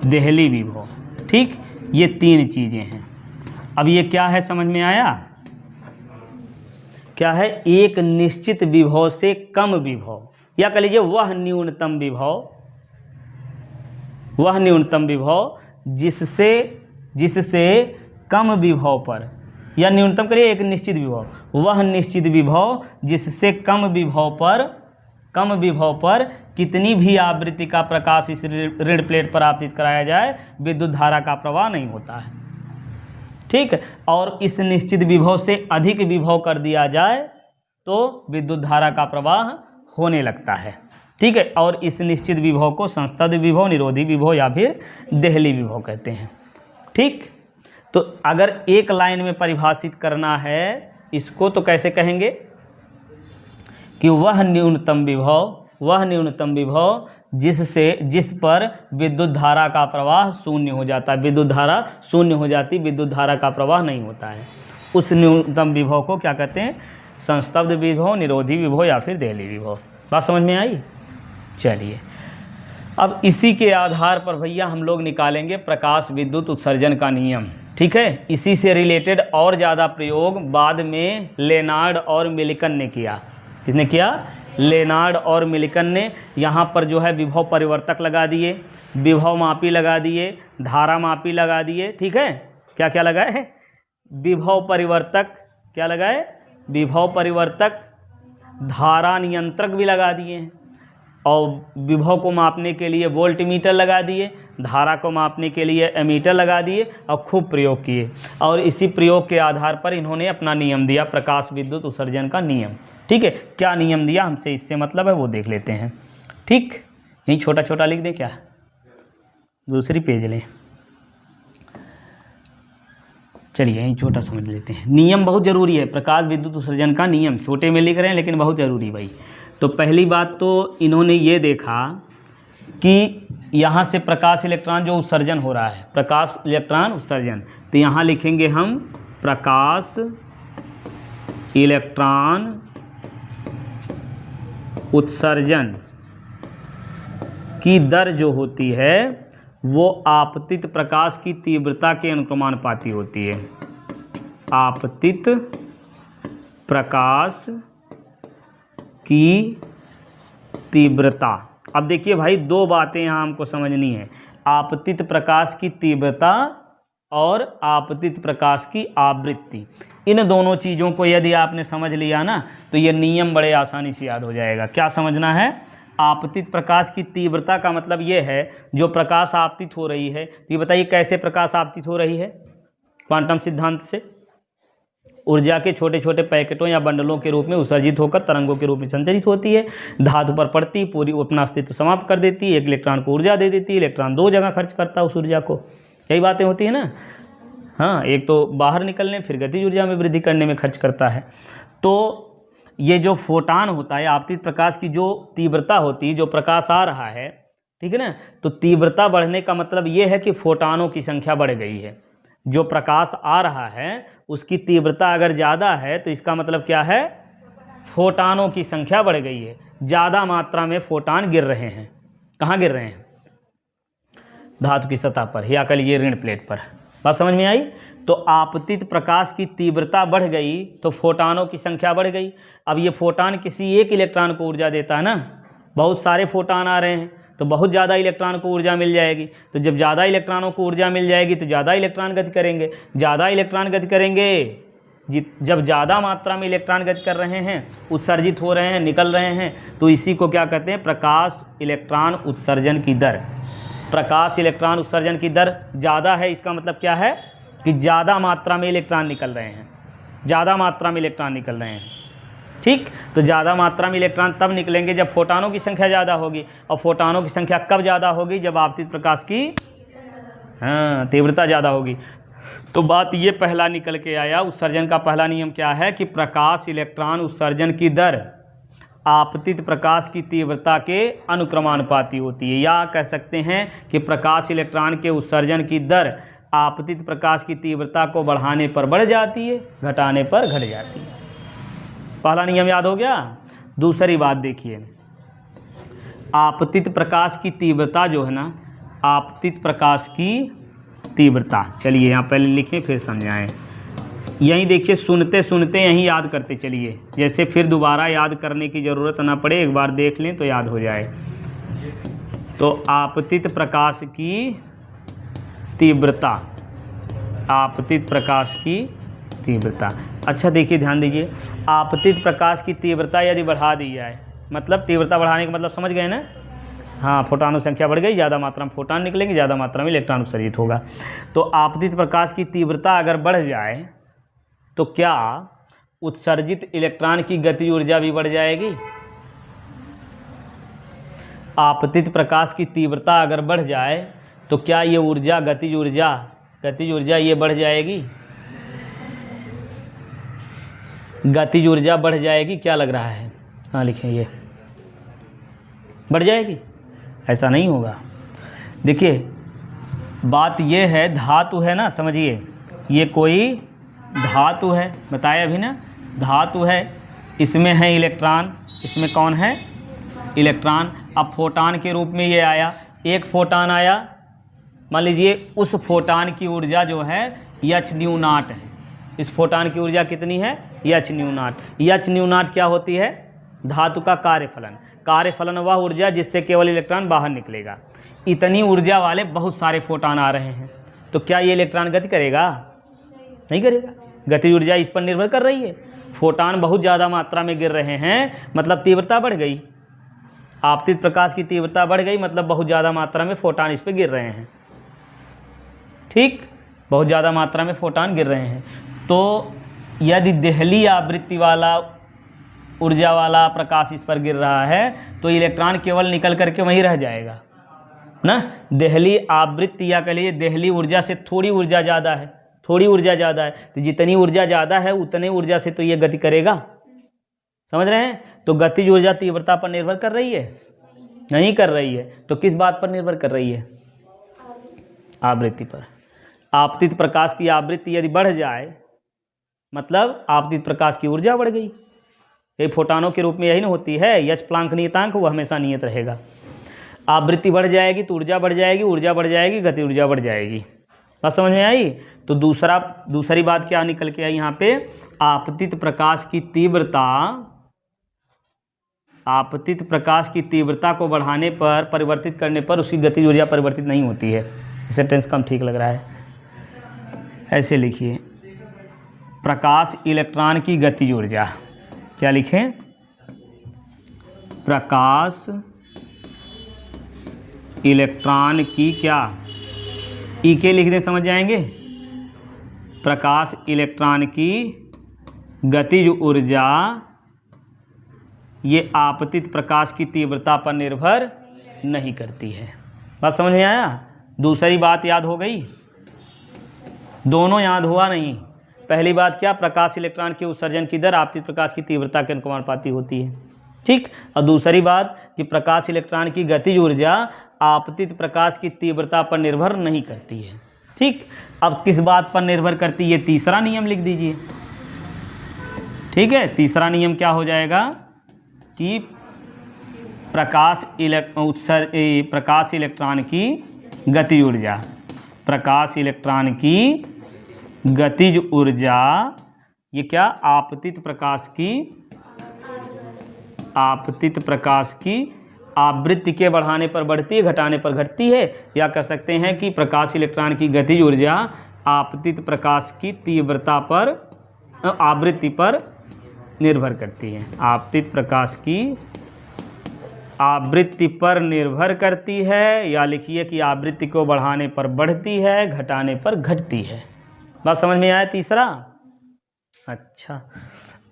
देहली विभव, ठीक। ये 3 चीज़ें हैं। अब ये क्या है, समझ में आया? क्या है? एक निश्चित विभव से कम विभव, या कह लीजिए वह न्यूनतम विभव, वह न्यूनतम विभव जिससे कम विभव पर, या न्यूनतम करिए एक निश्चित विभव, वह निश्चित विभव जिससे कम विभव पर कितनी भी आवृत्ति का प्रकाश इस ऋण प्लेट पर आपतित कराया जाए, विद्युत धारा का प्रवाह नहीं होता है, ठीक है। और इस निश्चित विभव से अधिक विभव कर दिया जाए तो विद्युत धारा का प्रवाह होने लगता है, ठीक है। और इस निश्चित विभव को संस्तब्ध विभव, निरोधी विभव या फिर देहली विभव कहते हैं, ठीक। तो अगर एक लाइन में परिभाषित करना है इसको तो कैसे कहेंगे कि वह न्यूनतम विभव जिस पर विद्युत धारा का प्रवाह शून्य हो जाता है, विद्युत धारा शून्य हो जाती, विद्युत धारा का प्रवाह नहीं होता है, उस न्यूनतम विभव को क्या कहते हैं? संस्तब्ध विभव, निरोधी विभव या फिर देहली विभव। बात समझ में आई? चलिए, अब इसी के आधार पर भैया हम लोग निकालेंगे प्रकाश विद्युत उत्सर्जन का नियम, ठीक है। इसी से रिलेटेड और ज़्यादा प्रयोग बाद में लेनार्ड और मिल्टन ने किया। किसने किया? लेनार्ड और मिल्टन ने। यहाँ पर जो है विभव परिवर्तक लगा दिए, विभव मापी लगा दिए, धारा मापी लगा दिए, ठीक है। क्या क्या लगाए? विभव परिवर्तक, क्या लगाए? विभव परिवर्तक, धारा नियंत्रक भी लगा दिए हैं, और विभव को मापने के लिए वोल्टमीटर लगा दिए, धारा को मापने के लिए एमीटर लगा दिए, और खूब प्रयोग किए। और इसी प्रयोग के आधार पर इन्होंने अपना नियम दिया, प्रकाश विद्युत उत्सर्जन का नियम, ठीक है। क्या नियम दिया, हमसे इससे मतलब है वो देख लेते हैं, ठीक। यहीं छोटा छोटा लिख दें, क्या दूसरी पेज लें, चलिए यहीं छोटा समझ लेते हैं। नियम बहुत ज़रूरी है, प्रकाश विद्युत उत्सर्जन का नियम छोटे में लिख रहे हैं लेकिन बहुत ज़रूरी भाई। तो पहली बात तो इन्होंने ये देखा कि यहाँ से प्रकाश इलेक्ट्रॉन जो उत्सर्जन हो रहा है, प्रकाश इलेक्ट्रॉन उत्सर्जन, तो यहाँ लिखेंगे हम प्रकाश इलेक्ट्रॉन उत्सर्जन की दर जो होती है वो आपतित प्रकाश की तीव्रता के अनुक्रमानुपाती होती है। आपतित प्रकाश की तीव्रता। अब देखिए भाई, 2 बातें यहाँ हमको समझनी है, आपतित प्रकाश की तीव्रता और आपतित प्रकाश की आवृत्ति। इन दोनों चीज़ों को यदि आपने समझ लिया ना तो ये नियम बड़े आसानी से याद हो जाएगा। क्या समझना है? आपतित प्रकाश की तीव्रता का मतलब ये है जो प्रकाश आपतित हो रही है। तो ये बताइए कैसे प्रकाश आपतित हो रही है? क्वांटम सिद्धांत से ऊर्जा के छोटे छोटे पैकेटों या बंडलों के रूप में उत्सर्जित होकर तरंगों के रूप में संचरित होती है, धातु पर पड़ती, पूरी अपना अस्तित्व समाप्त कर देती है, एक इलेक्ट्रॉन को ऊर्जा दे देती है, इलेक्ट्रॉन 2 जगह खर्च करता है उस ऊर्जा को। यही बातें होती है ना। हाँ, एक तो बाहर निकलने फिर गतिज ऊर्जा में वृद्धि करने में खर्च करता है। तो ये जो फोटान होता है, आपतित प्रकाश की जो तीव्रता होती है, जो प्रकाश आ रहा है, ठीक है ना, तो तीव्रता बढ़ने का मतलब ये है कि फोटानों की संख्या बढ़ गई है। जो प्रकाश आ रहा है उसकी तीव्रता अगर ज़्यादा है तो इसका मतलब क्या है? फोटानों की संख्या बढ़ गई है, ज़्यादा मात्रा में फोटान गिर रहे हैं। कहाँ गिर रहे हैं? धातु की सतह पर, या कह लीजिए ऋण प्लेट पर। बात समझ में आई? तो आपतित प्रकाश की तीव्रता बढ़ गई तो फोटानों की संख्या बढ़ गई। अब ये फोटान किसी एक इलेक्ट्रॉन को ऊर्जा देता है ना, बहुत सारे फोटान आ रहे हैं तो बहुत ज़्यादा इलेक्ट्रॉन को ऊर्जा मिल जाएगी। तो जब ज़्यादा इलेक्ट्रॉनों को ऊर्जा मिल जाएगी तो ज़्यादा इलेक्ट्रॉन गति करेंगे, ज़्यादा इलेक्ट्रॉन गति करेंगे। जब ज़्यादा मात्रा में इलेक्ट्रॉन गति कर रहे हैं, उत्सर्जित हो रहे हैं, निकल रहे हैं, तो इसी को क्या कहते हैं? प्रकाश इलेक्ट्रॉन उत्सर्जन की दर। प्रकाश इलेक्ट्रॉन उत्सर्जन की दर ज़्यादा है, इसका मतलब क्या है कि ज़्यादा मात्रा में इलेक्ट्रॉन निकल रहे हैं, ज़्यादा मात्रा में इलेक्ट्रॉन निकल रहे हैं, ठीक। तो ज़्यादा मात्रा में इलेक्ट्रॉन तब निकलेंगे जब फोटानों की संख्या ज़्यादा होगी, और फोटानों की संख्या कब ज़्यादा होगी? जब आपतित प्रकाश की तीव्रता ज़्यादा होगी। तो बात ये पहला निकल के आया, उत्सर्जन का पहला नियम क्या है कि प्रकाश इलेक्ट्रॉन उत्सर्जन की दर आपतित प्रकाश की तीव्रता के अनुक्रमानुपाती होती है, या कह सकते हैं कि प्रकाश इलेक्ट्रॉन के उत्सर्जन की दर आपतित प्रकाश की तीव्रता को बढ़ाने पर बढ़ जाती है, घटाने पर घट जाती है। पहला नियम याद हो गया। दूसरी बात देखिए, आपतित प्रकाश की तीव्रता जो है ना, आपतित प्रकाश की तीव्रता, चलिए यहाँ पहले लिखें फिर समझाएं। यहीं देखिए, सुनते सुनते यहीं याद करते चलिए, जैसे फिर दोबारा याद करने की ज़रूरत ना पड़े, एक बार देख लें तो याद हो जाए। तो आपतित प्रकाश की तीव्रता, आपतित प्रकाश की तीव्रता। अच्छा देखिए, ध्यान दीजिए, आपतित प्रकाश की तीव्रता यदि बढ़ा दी जाए, मतलब तीव्रता बढ़ाने का मतलब समझ गए ना, हाँ, फोटानों संख्या बढ़ गई, ज़्यादा मात्रा में फोटान निकलेंगे, ज़्यादा मात्रा में इलेक्ट्रॉन उत्सर्जित होगा। तो आपतित प्रकाश की तीव्रता अगर बढ़ जाए तो क्या उत्सर्जित इलेक्ट्रॉन की गतिज ऊर्जा भी बढ़ जाएगी? आपतित प्रकाश की तीव्रता अगर बढ़ जाए तो क्या ये ऊर्जा, गतिज ऊर्जा ये बढ़ जाएगी? गतिज ऊर्जा बढ़ जाएगी, क्या लग रहा है? हाँ लिखें, ये बढ़ जाएगी? ऐसा नहीं होगा। देखिए बात ये है, धातु है ना, समझिए, ये कोई धातु है, बताया अभी ना, धातु है, इसमें है इलेक्ट्रॉन, इसमें कौन है? इलेक्ट्रॉन। अब फोटान के रूप में ये आया, एक फोटान आया, मान लीजिए उस फोटान की ऊर्जा जो है h0 है। इस फोटान की ऊर्जा कितनी है? h0। h0 क्या होती है? धातु का कार्यफलन। कार्यफलन वह ऊर्जा जिससे केवल इलेक्ट्रॉन बाहर निकलेगा। इतनी ऊर्जा वाले बहुत सारे फोटान आ रहे हैं, तो क्या ये इलेक्ट्रॉन गति करेगा? नहीं करेगा। गति ऊर्जा इस पर निर्भर कर रही है। फोटान बहुत ज़्यादा मात्रा में गिर रहे हैं, मतलब तीव्रता बढ़ गई। आपतित प्रकाश की तीव्रता बढ़ गई, मतलब बहुत ज़्यादा मात्रा में फोटान इस पर गिर रहे हैं। ठीक, बहुत ज़्यादा मात्रा में फोटान गिर रहे हैं। तो यदि देहली आवृत्ति वाला ऊर्जा वाला प्रकाश इस पर गिर रहा है तो इलेक्ट्रॉन केवल निकल करके वहीं रह जाएगा ना। देहली आवृत्ति या कह लीजिए देहली ऊर्जा से थोड़ी ऊर्जा ज़्यादा है, थोड़ी ऊर्जा ज़्यादा है, तो जितनी ऊर्जा ज़्यादा है उतने ऊर्जा से तो ये गति करेगा। समझ रहे हैं? तो गतिज ऊर्जा तीव्रता पर निर्भर कर रही है? नहीं कर रही है। तो किस बात पर निर्भर कर रही है? आवृत्ति पर। आपतित प्रकाश की आवृत्ति यदि बढ़ जाए मतलब आपतित प्रकाश की ऊर्जा बढ़ गई। ये फोटानों के रूप में यही ना होती है, एच प्लांक नियतांक वो हमेशा नियत रहेगा। आवृत्ति बढ़ जाएगी तो ऊर्जा बढ़ जाएगी, ऊर्जा बढ़ जाएगी गति ऊर्जा बढ़ जाएगी। बात समझ में आई? तो दूसरी बात क्या निकल के आई यहाँ पे? आपतित प्रकाश की तीव्रता, आपतित प्रकाश की तीव्रता को बढ़ाने पर, परिवर्तित करने पर उसकी गतिज ऊर्जा परिवर्तित नहीं होती है। इसे टेंस कम ठीक लग रहा है, ऐसे लिखिए, प्रकाश इलेक्ट्रॉन की गतिज ऊर्जा। क्या लिखें? प्रकाश इलेक्ट्रॉन की क्या, ई के लिख दें समझ जाएंगे। प्रकाश इलेक्ट्रॉन की गतिज ऊर्जा ये आपतित प्रकाश की तीव्रता पर निर्भर नहीं करती है। बात समझ में आया? दूसरी बात याद हो गई? दोनों याद हुआ नहीं? पहली बात क्या? प्रकाश इलेक्ट्रॉन के उत्सर्जन की दर आपतित प्रकाश की तीव्रता के अनुपाती होती है। ठीक। और दूसरी बात कि प्रकाश इलेक्ट्रॉन की गतिज ऊर्जा आपतित प्रकाश की तीव्रता पर निर्भर नहीं करती है। ठीक। अब किस बात पर निर्भर करती है? तीसरा नियम लिख दीजिए। ठीक है, तीसरा नियम क्या हो जाएगा कि प्रकाश इलेक्ट्रॉन की गतिज ऊर्जा, प्रकाश इलेक्ट्रॉन की गतिज ऊर्जा ये क्या? आपतित प्रकाश की आवृत्ति के बढ़ाने पर बढ़ती है, घटाने पर घटती है। या कह सकते हैं कि प्रकाश इलेक्ट्रॉन की गतिज ऊर्जा आपतित प्रकाश की तीव्रता पर, आवृत्ति पर निर्भर करती है। आपतित प्रकाश की आवृत्ति पर निर्भर करती है, या लिखिए कि आवृत्ति को बढ़ाने पर बढ़ती है, घटाने पर घटती है। बात समझ में आया? तीसरा। अच्छा,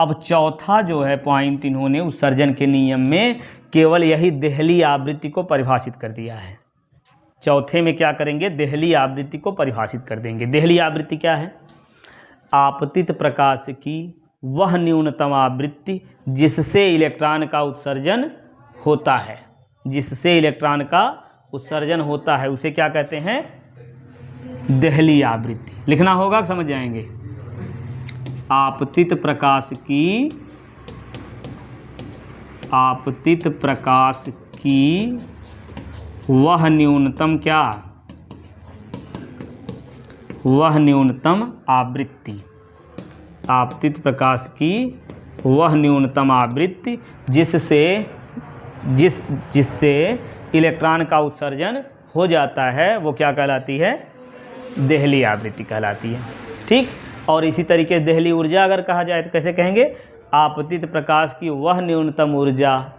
अब चौथा जो है पॉइंट इन्होंने उत्सर्जन के नियम में केवल यही देहली आवृत्ति को परिभाषित कर दिया है। चौथे में क्या करेंगे? देहली आवृत्ति को परिभाषित कर देंगे। देहली आवृत्ति क्या है? आपतित प्रकाश की वह न्यूनतम आवृत्ति जिससे इलेक्ट्रॉन का उत्सर्जन होता है, जिससे इलेक्ट्रॉन का उत्सर्जन होता है उसे क्या कहते हैं? देहली आवृत्ति। लिखना होगा, समझ जाएंगे। आपतित प्रकाश की वह न्यूनतम क्या, वह न्यूनतम आवृत्ति, आपतित प्रकाश की वह न्यूनतम आवृत्ति जिससे इलेक्ट्रॉन का उत्सर्जन हो जाता है, वो क्या कहलाती है, देहली आवृत्ति कहलाती है। ठीक। और इसी तरीके से देहली ऊर्जा अगर कहा जाए तो कैसे कहेंगे, आपतित प्रकाश की वह न्यूनतम ऊर्जा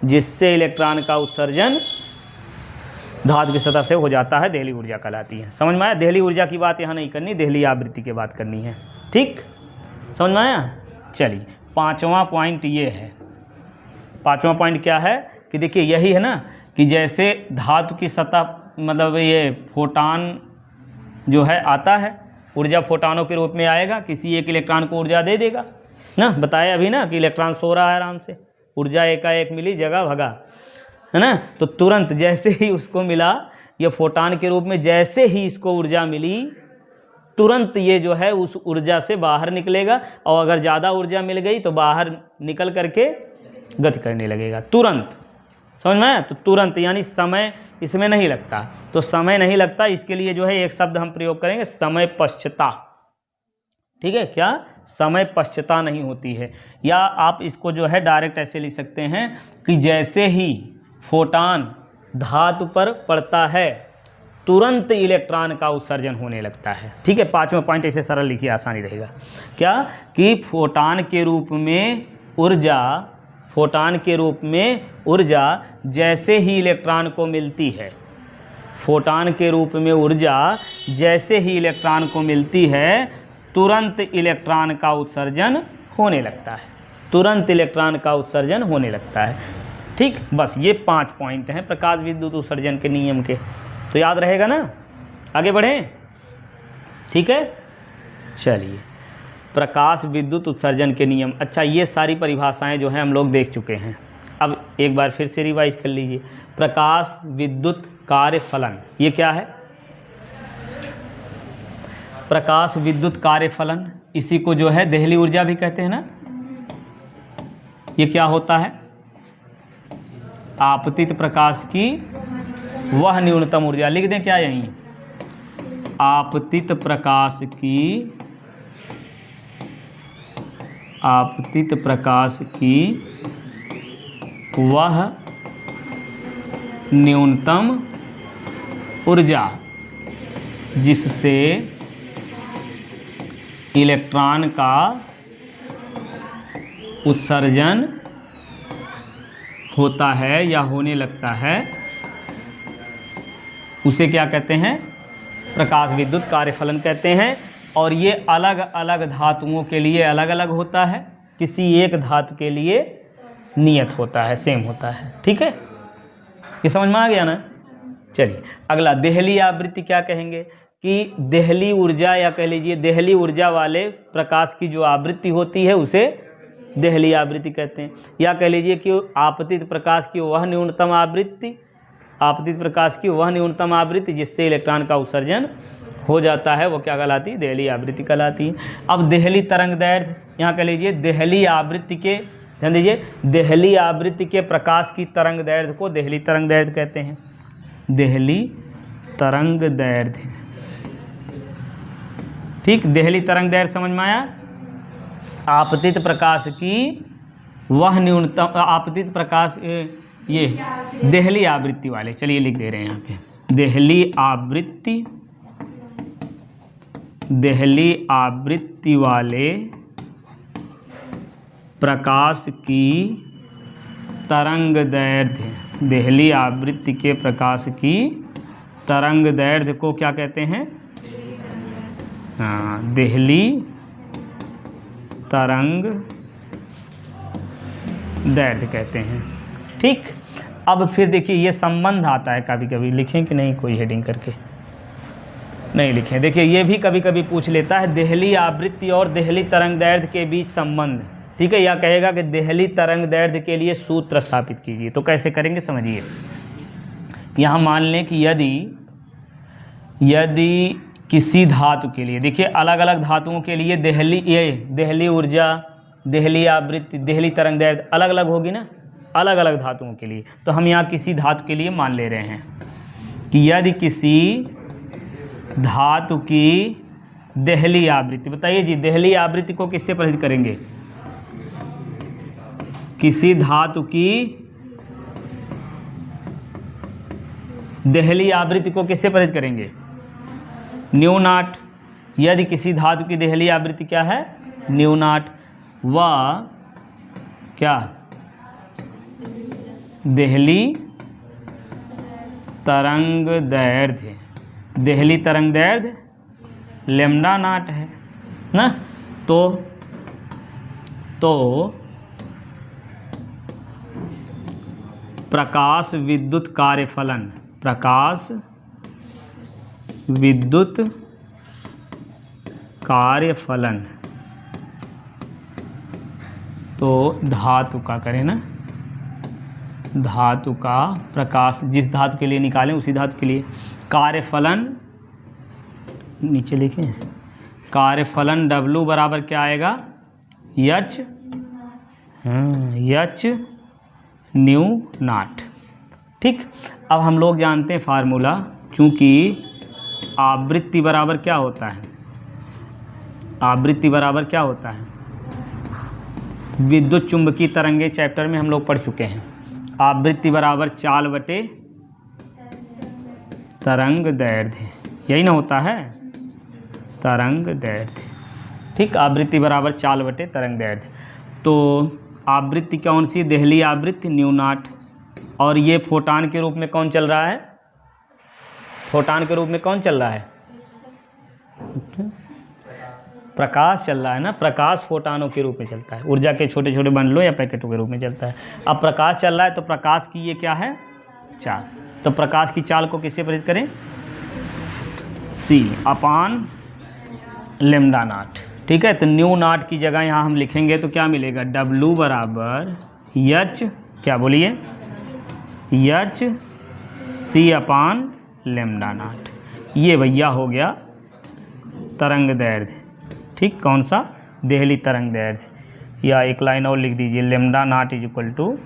जिससे इलेक्ट्रॉन का उत्सर्जन धातु की सतह से हो जाता है, देहली ऊर्जा कहलाती है। समझ में आया? देहली ऊर्जा की बात यहाँ नहीं करनी, देहली आवृत्ति की बात करनी है। ठीक, समझ में आया? चलिए, पांचवा पॉइंट ये है। पांचवा पॉइंट क्या है कि देखिए यही है ना कि जैसे धातु की सतह मतलब ये फोटान जो है आता है, ऊर्जा फोटानों के रूप में आएगा, किसी एक इलेक्ट्रॉन को ऊर्जा दे देगा ना, बताया अभी ना कि इलेक्ट्रॉन सो रहा है आराम से, ऊर्जा एकाएक मिली, जगह भगा, है ना। तो तुरंत जैसे ही उसको मिला ये फोटान के रूप में, जैसे ही इसको ऊर्जा मिली तुरंत ये जो है उस ऊर्जा से बाहर निकलेगा, और अगर ज़्यादा ऊर्जा मिल गई तो बाहर निकल करके गति करने लगेगा तुरंत। समझ में आया? तो तुरंत यानी समय इसमें नहीं लगता, तो समय नहीं लगता, इसके लिए जो है एक शब्द हम प्रयोग करेंगे, समय पश्चता। ठीक है, क्या समय पश्चता नहीं होती है। या आप इसको जो है डायरेक्ट ऐसे लिख सकते हैं कि जैसे ही फोटान धातु पर पड़ता है तुरंत इलेक्ट्रॉन का उत्सर्जन होने लगता है। ठीक है, पांचवा पॉइंट ऐसे सरल लिखिए, आसानी रहेगा। क्या कि फोटान के रूप में ऊर्जा, फोटान के रूप में ऊर्जा जैसे ही इलेक्ट्रॉन को मिलती है, फोटान के रूप में ऊर्जा जैसे ही इलेक्ट्रॉन को मिलती है तुरंत इलेक्ट्रॉन का उत्सर्जन होने लगता है, तुरंत इलेक्ट्रॉन का उत्सर्जन होने लगता है। ठीक, बस ये 5 पॉइंट हैं प्रकाश विद्युत उत्सर्जन के नियम के, तो याद रहेगा ना। आगे बढ़ें, ठीक है। चलिए, प्रकाश विद्युत उत्सर्जन के नियम। अच्छा, ये सारी परिभाषाएं जो हैं हम लोग देख चुके हैं, अब एक बार फिर से रिवाइज कर लीजिए। प्रकाश विद्युत कार्य फलन, ये क्या है? प्रकाश विद्युत कार्य फलन, इसी को जो है देहली ऊर्जा भी कहते हैं ना। ये क्या होता है? आपतित प्रकाश की वह न्यूनतम ऊर्जा, लिख दें क्या यहीं, आपतित प्रकाश की, आपतित प्रकाश की वह न्यूनतम ऊर्जा जिससे इलेक्ट्रॉन का उत्सर्जन होता है या होने लगता है, उसे क्या कहते हैं? प्रकाश विद्युत कार्यफलन कहते हैं। और ये अलग अलग धातुओं के लिए अलग अलग होता है, किसी एक धातु के लिए नियत होता है, सेम होता है। ठीक है, ये समझ में आ गया ना। चलिए अगला, देहली आवृत्ति क्या कहेंगे कि देहली ऊर्जा या कह लीजिए देहली ऊर्जा वाले प्रकाश की जो आवृत्ति होती है उसे देहली आवृत्ति कहते हैं। या कह लीजिए कि आपतित प्रकाश की वह न्यूनतम आवृत्ति, आपतित प्रकाश की वह न्यूनतम आवृत्ति जिससे इलेक्ट्रॉन का उत्सर्जन हो जाता है, वो क्या कहलाती है? देहली आवृत्ति कहलाती है। अब देहली तरंगदैर्घ्य, यहाँ कह लीजिए देहली आवृत्ति के, ध्यान दीजिए, देहली आवृत्ति के प्रकाश की तरंगदैर्घ्य को देहली तरंगदैर्घ्य कहते हैं। देहली तरंगदैर्घ्य, ठीक, देहली तरंगदैर्घ्य समझ में आया? आपतित प्रकाश की वह न्यूनतम, आपतित प्रकाश, ये देहली आवृत्ति वाले, चलिए लिख दे रहे हैं यहाँ पे, देहली आवृत्ति, देहली आवृत्ति वाले प्रकाश की तरंगदैर्घ्य, देहली आवृत्ति के प्रकाश की तरंगदैर्घ्य को क्या कहते हैं? हाँ, देहली तरंगदैर्घ्य कहते हैं। ठीक, अब फिर देखिए ये संबंध आता है, कभी कभी लिखें कि नहीं, कोई हेडिंग करके नहीं लिखें। देखिए ये भी कभी कभी पूछ लेता है, देहली आवृत्ति और देहली तरंगदैर्घ्य के बीच संबंध। ठीक है, या कहेगा कि देहली तरंगदैर्घ्य के लिए सूत्र स्थापित कीजिए। तो कैसे करेंगे समझिए। यहाँ मान लें कि यदि किसी धातु के लिए, देखिए अलग अलग धातुओं के लिए देहली ऊर्जा, देहली आवृत्ति, देहली तरंगदैर्घ्य अलग अलग होगी ना, अलग अलग धातुओं के लिए। तो हम यहाँ किसी धातु के लिए मान ले रहे हैं कि यदि किसी धातु की देहली आवृत्ति, बताइए जी देहली आवृत्ति को किससे प्रदर्शित करेंगे? किसी धातु की देहली आवृत्ति को किससे प्रदर्शित करेंगे? New not. यदि किसी धातु की देहली आवृत्ति क्या है? New not. व क्या? देहली तरंग दैर्ध्य, देहली तरंग दैर्ध्य लैम्डा नॉट है ना। तो प्रकाश विद्युत कार्यफलन, प्रकाश विद्युत कार्यफलन, तो धातु का करें ना, धातु का प्रकाश जिस धातु के लिए निकालें उसी धातु के लिए कार्यफलन, नीचे लिखें कार्यफलन W बराबर क्या आएगा? H new not. ठीक, अब हम लोग जानते हैं फार्मूला, चूँकि आवृत्ति बराबर क्या होता है? आवृत्ति बराबर क्या होता है? विद्युत चुंबकीय तरंगे चैप्टर में हम लोग पढ़ चुके हैं। आवृत्ति बराबर चाल बटे तरंग दैर्ध्य, यही ना होता है? तरंग दैर्ध्य। ठीक, आवृत्ति बराबर चाल बटे तरंग दैर्ध्य। तो आवृत्ति कौन सी? देहली आवृत्ति न्यू नॉट। और ये फोटान के रूप में कौन चल रहा है? फोटान के रूप में कौन चल रहा है? प्रकाश चल रहा है ना। प्रकाश फोटानों के रूप में चलता है, ऊर्जा के छोटे छोटे बंडलों या पैकेटों के रूप में चलता है। अब प्रकाश चल रहा है तो प्रकाश की ये क्या है? चाल। तो प्रकाश की चाल को किससे प्रेरित करें? C अपान लैम्डा नॉट। ठीक है, तो न्यू नॉट की जगह यहाँ हम लिखेंगे तो क्या मिलेगा? W बराबर H, क्या बोलिए? H C अपान लैम्डा नॉट। ये भैया हो गया तरंग दैर्ध्य। ठीक, कौन सा? देहली तरंग दैर्ध्य। या एक लाइन और लिख दीजिए, lambda not is equal to,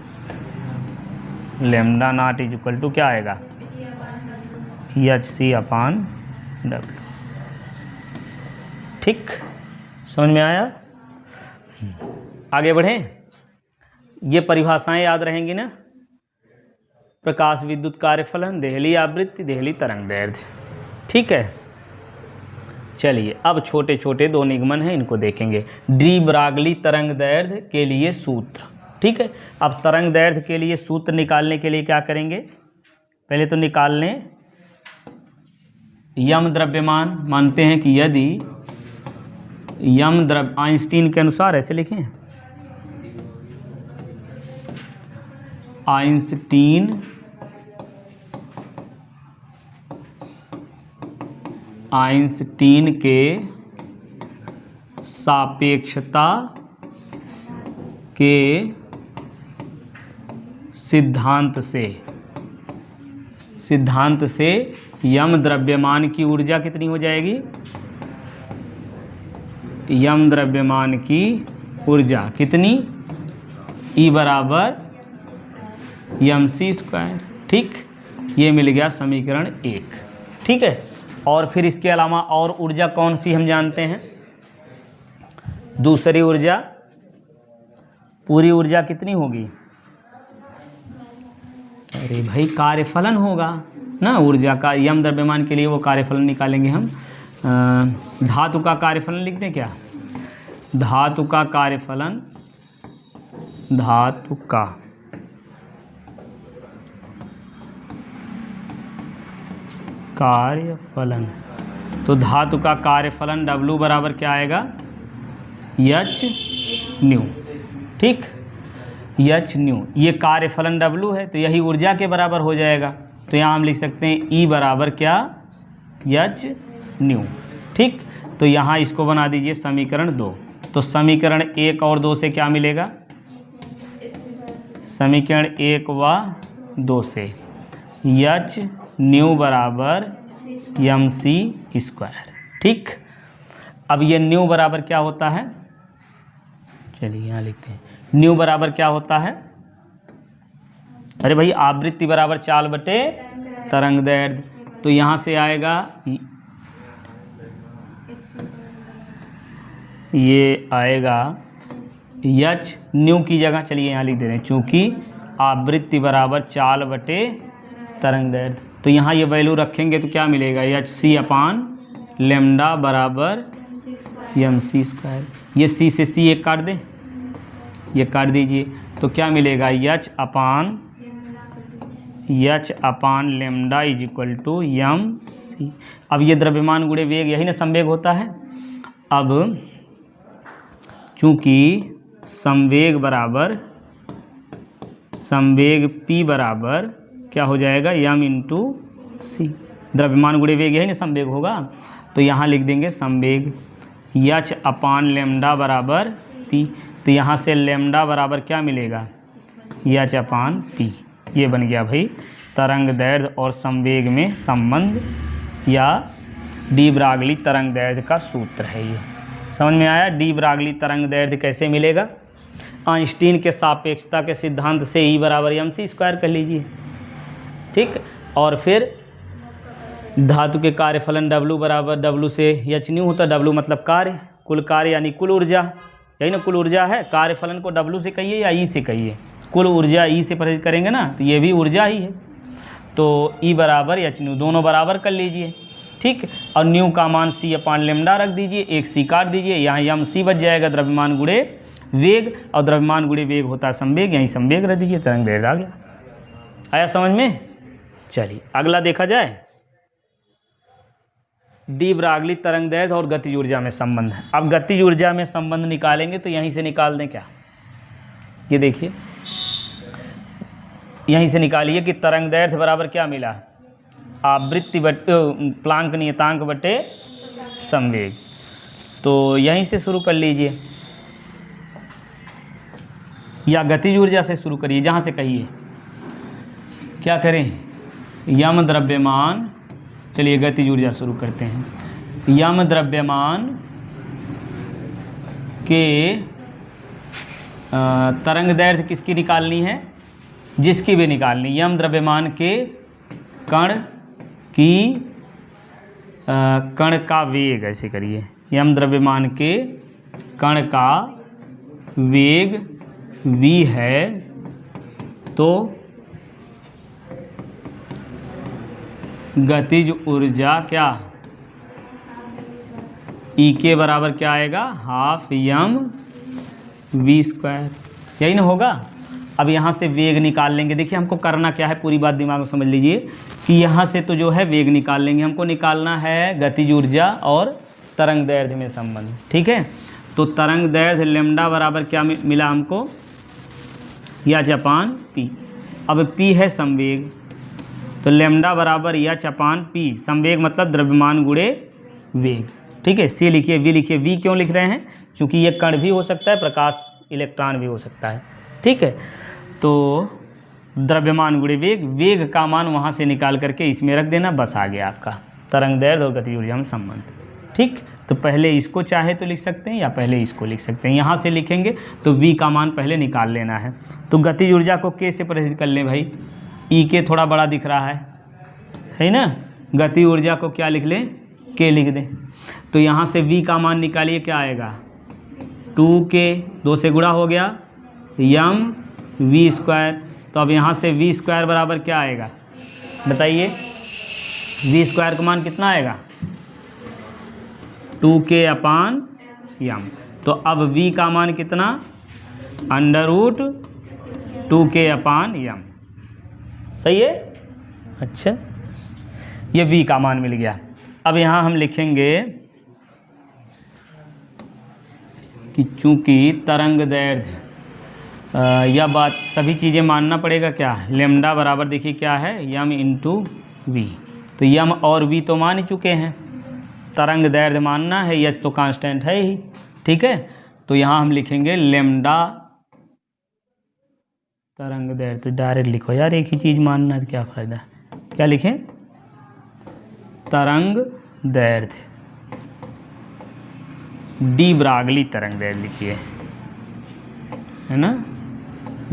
lambda not is equal to क्या आएगा? HC अपान W। ठीक, समझ में आया? आगे बढ़ें। ये परिभाषाएं याद रहेंगी ना? प्रकाश विद्युत कार्यफलन, देहली आवृत्ति, देहली तरंग दैर्ध्य। ठीक है, चलिए अब छोटे छोटे दो निगमन हैं, इनको देखेंगे। डी ब्रागली तरंग दैर्ध्य के लिए सूत्र। ठीक है, अब तरंग दैर्ध्य के लिए सूत्र निकालने के लिए क्या करेंगे? पहले तो निकाल लें यम द्रव्यमान। मानते हैं कि यदि यम द्रव्य, आइंस्टीन के अनुसार ऐसे लिखें, आइंस्टीन के सापेक्षता के सिद्धांत से यम द्रव्यमान की ऊर्जा कितनी हो जाएगी? यम द्रव्यमान की ऊर्जा कितनी? E बराबर mc²। ठीक, ये मिल गया समीकरण 1। ठीक है, और फिर इसके अलावा और ऊर्जा कौन सी हम जानते हैं? दूसरी ऊर्जा, पूरी ऊर्जा कितनी होगी? अरे भाई कार्यफलन होगा ना ऊर्जा का। यम द्रव्यमान के लिए वो कार्यफलन निकालेंगे हम। धातु का कार्यफलन लिख दें क्या? धातु का कार्यफलन, धातु का कार्यफलन, तो धातु का कार्यफलन W बराबर क्या आएगा? H new. ठीक, H न्यू, ये कार्यफलन W है तो यही ऊर्जा के बराबर हो जाएगा। तो यहाँ हम लिख सकते हैं E बराबर क्या? H new. ठीक, तो यहाँ इसको बना दीजिए समीकरण 2। तो समीकरण 1 और 2 से क्या मिलेगा? समीकरण 1 व 2 से H न्यू बराबर mc²। ठीक, अब ये न्यू बराबर क्या होता है? चलिए यहाँ लिखते हैं, न्यू बराबर क्या होता है? अरे भाई आवृत्ति बराबर चाल बटे तरंग दैर्ध्य, तो यहाँ से आएगा ये आएगा यच न्यू की जगह, चलिए यहाँ लिख दे रहे हैं, चूँकि आवृत्ति बराबर चाल बटे तरंग दैर्ध्य, तो यहाँ ये वैल्यू रखेंगे तो क्या मिलेगा, एच सी अपान लेमडा बराबर एम सी स्क्वायर। ये सी से सी एक काट दें, ये काट दीजिए, तो क्या मिलेगा, H upon lambda is equal to M C. अब ये द्रव्यमान गुणे वेग, यही ना संवेग होता है। अब चूँकि संवेग P बराबर क्या हो जाएगा, m इंटू सी, द्रव्यमान गुणे वेग यही ना संवेग होगा, तो यहाँ लिख देंगे संवेग एच अपान लेमडा बराबर P, तो यहाँ से लेमडा बराबर क्या मिलेगा, एच अपान P। ये बन गया भाई तरंग दैर्ध्य और संवेग में संबंध, या डी ब्रागली तरंग दैर्ध्य का सूत्र है। ये समझ में आया। डी ब्रागली तरंग दैर्ध्य कैसे मिलेगा, आइंस्टीन के सापेक्षता के सिद्धांत से E बराबर एम सी स्क्वायर कर लीजिए, ठीक। और फिर धातु के कार्यफलन W बराबर W से एच न्यू होता, W मतलब कार्य, कुल कार्य यानी कुल ऊर्जा, यही ना कुल ऊर्जा है। कार्यफलन को W से कहिए या E से कहिए, कुल ऊर्जा E से परहेज करेंगे ना, तो ये भी ऊर्जा ही है, तो E बराबर एच न्यू, दोनों बराबर कर लीजिए, ठीक। और न्यू का मान C अपान लेमडा रख दीजिए, एक C काट दीजिए, यहाँ एम सी बच जाएगा, द्रव्यमान गुणे वेग, और द्रव्यमान गुणे वेग होता है संवेग, यहीं संवेग रख दीजिए, तरंग दैर्ध्य आ गया। आया समझ में। चलिए अगला देखा जाए, डी ब्रागली तरंग दैर्ध्य और गतिज ऊर्जा में संबंध। अब गतिज ऊर्जा में संबंध निकालेंगे तो यहीं से निकाल दें क्या, ये देखिए यहीं से निकालिए कि तरंग दैर्ध्य बराबर क्या मिला, आवृत्ति बटे प्लांक नियतांक बटे संवेग, तो यहीं से शुरू कर लीजिए, या गतिज ऊर्जा से शुरू करिए, जहाँ से कहिए। क्या करें, यम द्रव्यमान, चलिए गतिज ऊर्जा शुरू करते हैं। यम द्रव्यमान के तरंग दैर्ध्य किसकी निकालनी है, जिसकी भी निकालनी, यम द्रव्यमान के कण का वेग, ऐसे करिए, यम द्रव्यमान के कण का वेग v है, तो गतिज ऊर्जा क्या, E के बराबर क्या आएगा, हाफ यम वी स्क्वायर, यही ना होगा। अब यहाँ से वेग निकाल लेंगे, देखिए हमको करना क्या है, पूरी बात दिमाग में समझ लीजिए कि यहाँ से तो जो है वेग निकाल लेंगे, हमको निकालना है गतिज ऊर्जा और तरंग दैर्ध्य में संबंध, ठीक है। तो तरंग दैर्ध्य लेमडा बराबर क्या मिला हमको, एच अपान पी। अब P है संवेग, तो लेमडा बराबर एच अपान पी, संवेग मतलब द्रव्यमान गुणे वेग, ठीक है। C लिखिए, V लिखिए, V क्यों लिख रहे हैं, क्योंकि ये कण भी हो सकता है, प्रकाश इलेक्ट्रॉन भी हो सकता है, ठीक है। तो द्रव्यमान गुणे वेग, वेग का मान वहाँ से निकाल करके इसमें रख देना, बस आ गया आपका तरंग दैर्ध्य और गतिज ऊर्जा में संबंध, ठीक। तो पहले इसको चाहे तो लिख सकते हैं या पहले इसको लिख सकते हैं, यहाँ से लिखेंगे तो V का मान पहले निकाल लेना है। तो गतिज ऊर्जा को K से परहेज कर लें भाई, E के थोड़ा बड़ा दिख रहा है ना, गति ऊर्जा को क्या लिख लें, K लिख दें। तो यहाँ से V का मान निकालिए, क्या आएगा, 2K, 2 से गुणा हो गया, यम वी स्क्वायर। तो अब यहाँ से V स्क्वायर बराबर क्या आएगा, बताइए, V स्क्वायर का मान कितना आएगा, 2K अपान यम। तो अब V का मान कितना, अंडर रूट 2K अपान यम, सही है। अच्छा, ये V का मान मिल गया। अब यहाँ हम लिखेंगे कि चूँकि तरंग दैर्ध्य, यह बात सभी चीज़ें मानना पड़ेगा, क्या, लेमडा बराबर देखिए क्या है, यम इंटू वी। तो यम और वी तो मान ही चुके हैं, तरंग दैर्ध्य मानना है, यह तो कांस्टेंट है ही, ठीक है। तो यहाँ हम लिखेंगे लेमडा तरंग दैर्ध्य, तो डायरेक्ट लिखो यार, एक ही चीज़ मानना है, क्या फ़ायदा, क्या लिखें, तरंग दैर्ध्य, डी ब्रागली तरंग दैर्ध्य लिखिए, है ना,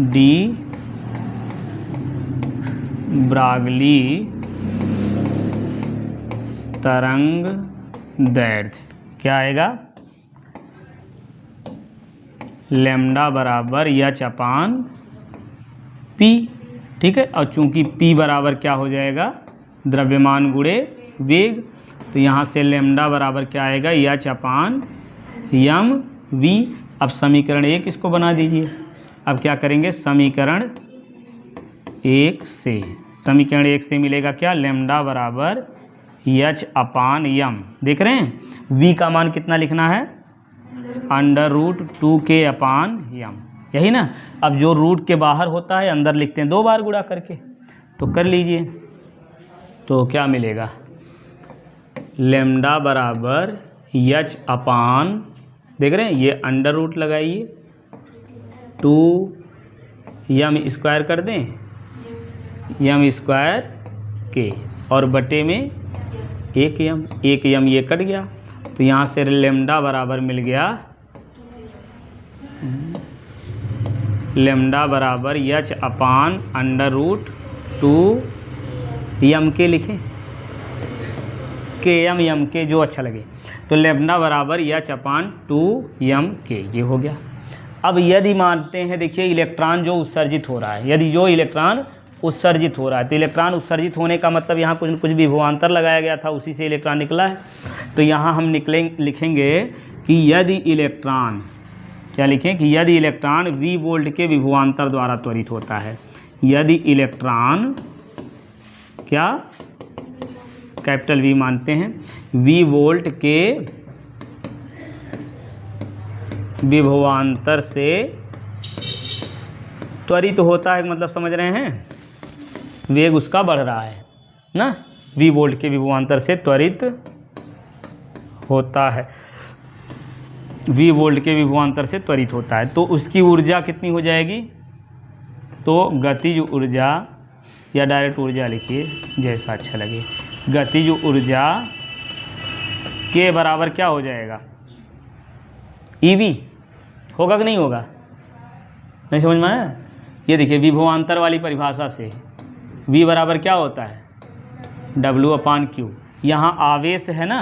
डी ब्रागली तरंग दैर्ध्य क्या आएगा, लैम्डा बराबर एच अपान पी। ठीक है, और चूंकि पी बराबर क्या हो जाएगा, द्रव्यमान गुणे वेग, तो यहाँ से लैम्डा बराबर क्या आएगा, एच अपान यम वी। अब समीकरण 1 इसको बना दीजिए। अब क्या करेंगे, समीकरण 1 से मिलेगा क्या, लैम्डा बराबर एच अपान यम। देख रहे हैं v का मान कितना लिखना है, √2k अपान यम, यही ना। अब जो रूट के बाहर होता है अंदर लिखते हैं 2 बार गुणा करके, तो कर लीजिए। तो क्या मिलेगा, लैम्डा बराबर एच अपान, देख रहे हैं ये अंडर रूट लगाइए, 2 यम स्क्वायर कर दें, यम स्क्वायर के, और बटे में 1 यम ये कट गया, तो यहाँ से लैम्डा बराबर मिल गया, लैम्डा बराबर एच अपान √2 यम के लिखें, के यम के जो अच्छा लगे, तो लैम्डा बराबर एच अपान 2 यम के, ये हो गया। अब यदि मानते हैं, देखिए इलेक्ट्रॉन जो उत्सर्जित हो रहा है, यदि जो इलेक्ट्रॉन उत्सर्जित हो रहा है, तो इलेक्ट्रॉन उत्सर्जित होने का मतलब यहाँ कुछ न कुछ विभवांतर लगाया गया था, उसी से इलेक्ट्रॉन निकला है। तो यहाँ हम लिखेंगे कि यदि इलेक्ट्रॉन, क्या लिखें कि यदि इलेक्ट्रॉन v वोल्ट के विभवांतर द्वारा त्वरित होता है, यदि इलेक्ट्रॉन क्या, कैपिटल V मानते हैं, v वोल्ट के विभवांतर से त्वरित होता है, मतलब समझ रहे हैं, वेग उसका बढ़ रहा है ना, v वोल्ट के विभवांतर से त्वरित होता है, v वोल्ट के विभवांतर से त्वरित होता है, तो उसकी ऊर्जा कितनी हो जाएगी, तो गतिज ऊर्जा या डायरेक्ट ऊर्जा लिखिए जैसा अच्छा लगे, गतिज ऊर्जा के बराबर क्या हो जाएगा, EV होगा कि नहीं होगा, नहीं समझ में आया। ये देखिए विभवांतर वाली परिभाषा से V बराबर क्या होता है, W/Q। यहाँ आवेश है ना,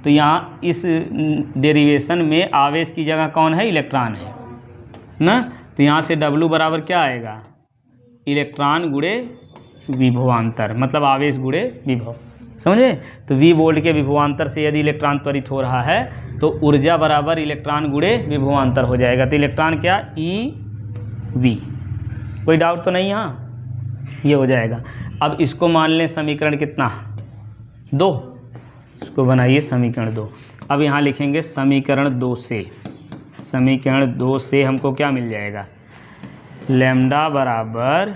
तो यहाँ इस डेरिवेशन में आवेश की जगह कौन है, इलेक्ट्रॉन है ना, तो यहाँ से W बराबर क्या आएगा, इलेक्ट्रॉन गुणे विभवांतर, मतलब आवेश गुणे विभव, समझे। तो V वोल्ट के विभवांतर से यदि इलेक्ट्रॉन त्वरित हो रहा है, तो ऊर्जा बराबर इलेक्ट्रॉन गुणे विभवांतर हो जाएगा, तो इलेक्ट्रॉन क्या, EV। कोई डाउट तो नहीं यहाँ, ये हो जाएगा। अब इसको मान लें समीकरण कितना, 2, इसको बनाइए समीकरण 2। अब यहाँ लिखेंगे समीकरण 2 से, समीकरण 2 से हमको क्या मिल जाएगा, लैम्डा बराबर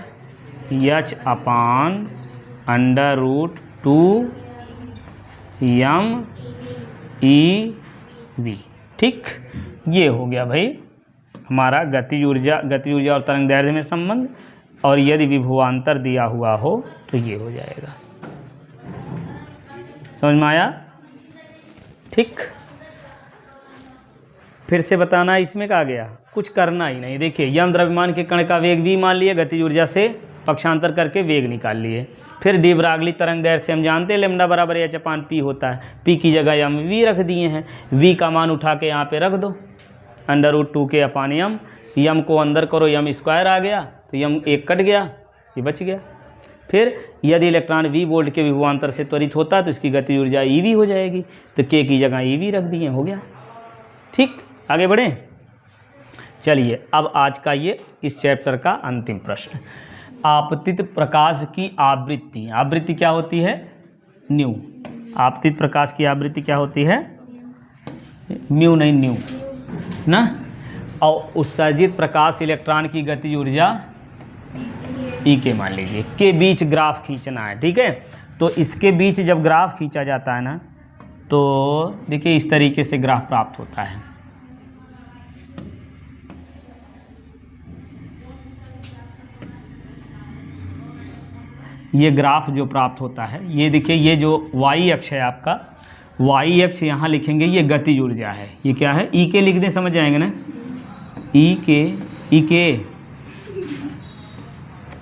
एच अपान √2 यम EV। ठीक, ये हो गया भाई हमारा गतिज ऊर्जा और तरंग दैर्ध्य में संबंध, और यदि विभवांतर दिया हुआ हो तो ये हो जाएगा, समझ में आया। ठीक, फिर से बताना, इसमें क्या गया, कुछ करना ही नहीं। देखिए यम द्रव्यमान के कण का वेग v मान लिए, गतिज ऊर्जा से पक्षांतर करके वेग निकाल लिए। फिर डी ब्रागली तरंग दैर्ध्य से हम जानते हैं लैम्डा बराबर एच अपान पी होता है, पी की जगह यम v रख दिए हैं, v का मान उठा के यहाँ पे रख दो, √2k अपान यम, यम को अंदर करो, यम स्क्वायर आ गया, तो यम 1 कट गया, ये बच गया। फिर यदि इलेक्ट्रॉन v वोल्ट के विभवांतर से त्वरित होता है तो इसकी गतिज ऊर्जा EV हो जाएगी, तो k की जगह EV रख दिए, हो गया। ठीक, आगे बढ़ें। चलिए अब आज का ये इस चैप्टर का अंतिम प्रश्न, आपतित प्रकाश की आवृत्ति, आवृत्ति क्या होती है, न्यू, आपतित प्रकाश की आवृत्ति क्या होती है, म्यू नहीं न्यू ना, और उत्सर्जित प्रकाश इलेक्ट्रॉन की गतिज ऊर्जा E के मान लीजिए, के बीच ग्राफ खींचना है। ठीक है, तो इसके बीच जब ग्राफ खींचा जाता है ना, तो देखिए इस तरीके से ग्राफ प्राप्त होता है। ये ग्राफ जो प्राप्त होता है, ये देखिए, ये जो y अक्ष है आपका, y अक्ष यहाँ लिखेंगे, ये गतिज ऊर्जा है, ये क्या है, E के लिख दें, समझ जाएंगे ना, E के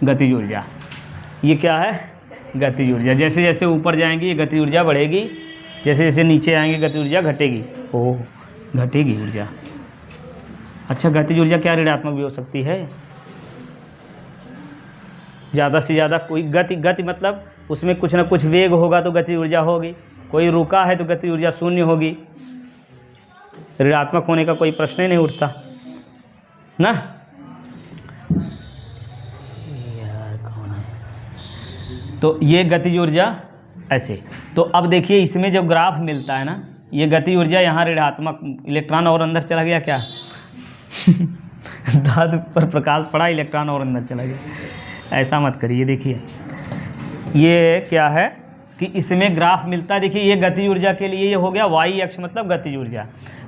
गतिज ऊर्जा, ये क्या है, गतिज ऊर्जा। जैसे जैसे ऊपर जाएंगे ये गतिज ऊर्जा बढ़ेगी, जैसे जैसे नीचे आएंगे गतिज ऊर्जा घटेगी। ओह, घटेगी ऊर्जा। अच्छा, गतिज ऊर्जा क्या ऋणात्मक भी हो सकती है? ज़्यादा से ज़्यादा कोई गति मतलब उसमें कुछ ना कुछ वेग होगा तो गतिज ऊर्जा होगी, कोई रुका है तो गतिज ऊर्जा शून्य होगी। ऋणात्मक होने का कोई प्रश्न ही नहीं उठता ना। यार कौन है? तो ये गतिज ऊर्जा ऐसे। तो अब देखिए इसमें जब ग्राफ मिलता है ना, ये गतिज ऊर्जा यहाँ ऋणात्मक, इलेक्ट्रॉन और अंदर चला गया क्या? धातु पर प्रकाश पड़ा, इलेक्ट्रॉन और अंदर चला गया। ऐसा मत करिए। देखिए ये क्या है कि इसमें ग्राफ मिलता है। देखिए ये गतिज ऊर्जा के लिए ये हो गया वाई अक्ष मतलब गतिज ऊर्जा,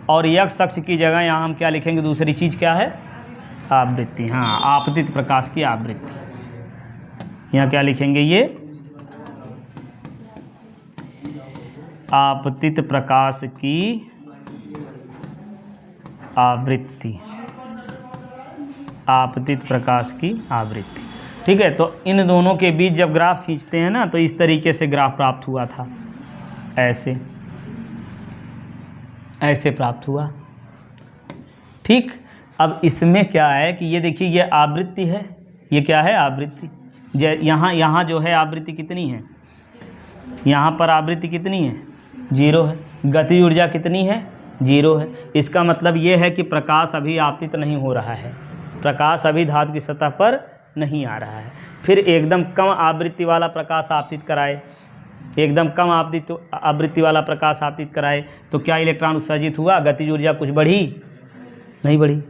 और एक्स अक्ष की जगह यहाँ हम क्या लिखेंगे? दूसरी चीज़ क्या है? आवृत्ति। हाँ, आपतित प्रकाश की आवृत्ति। यहाँ क्या लिखेंगे? ये आपतित प्रकाश की आवृत्ति, आपतित प्रकाश की आवृत्ति। ठीक है, तो इन दोनों के बीच जब ग्राफ खींचते हैं ना तो इस तरीके से ग्राफ प्राप्त हुआ था, ऐसे ऐसे प्राप्त हुआ। ठीक, अब इसमें क्या है कि ये देखिए ये आवृत्ति है, ये क्या है? आवृत्ति। यहाँ जो है आवृत्ति कितनी है? यहाँ पर आवृत्ति कितनी है? 0 है। गतिज ऊर्जा कितनी है? 0 है। इसका मतलब ये है कि प्रकाश अभी आपतित नहीं हो रहा है, प्रकाश अभी धातु की सतह पर नहीं आ रहा है। फिर एकदम कम आवृत्ति वाला प्रकाश आपतित कराए, एकदम कम आवृत्ति वाला प्रकाश आपतित कराए तो क्या इलेक्ट्रॉन उत्सर्जित हुआ? गतिज ऊर्जा कुछ बढ़ी? नहीं बढ़ी,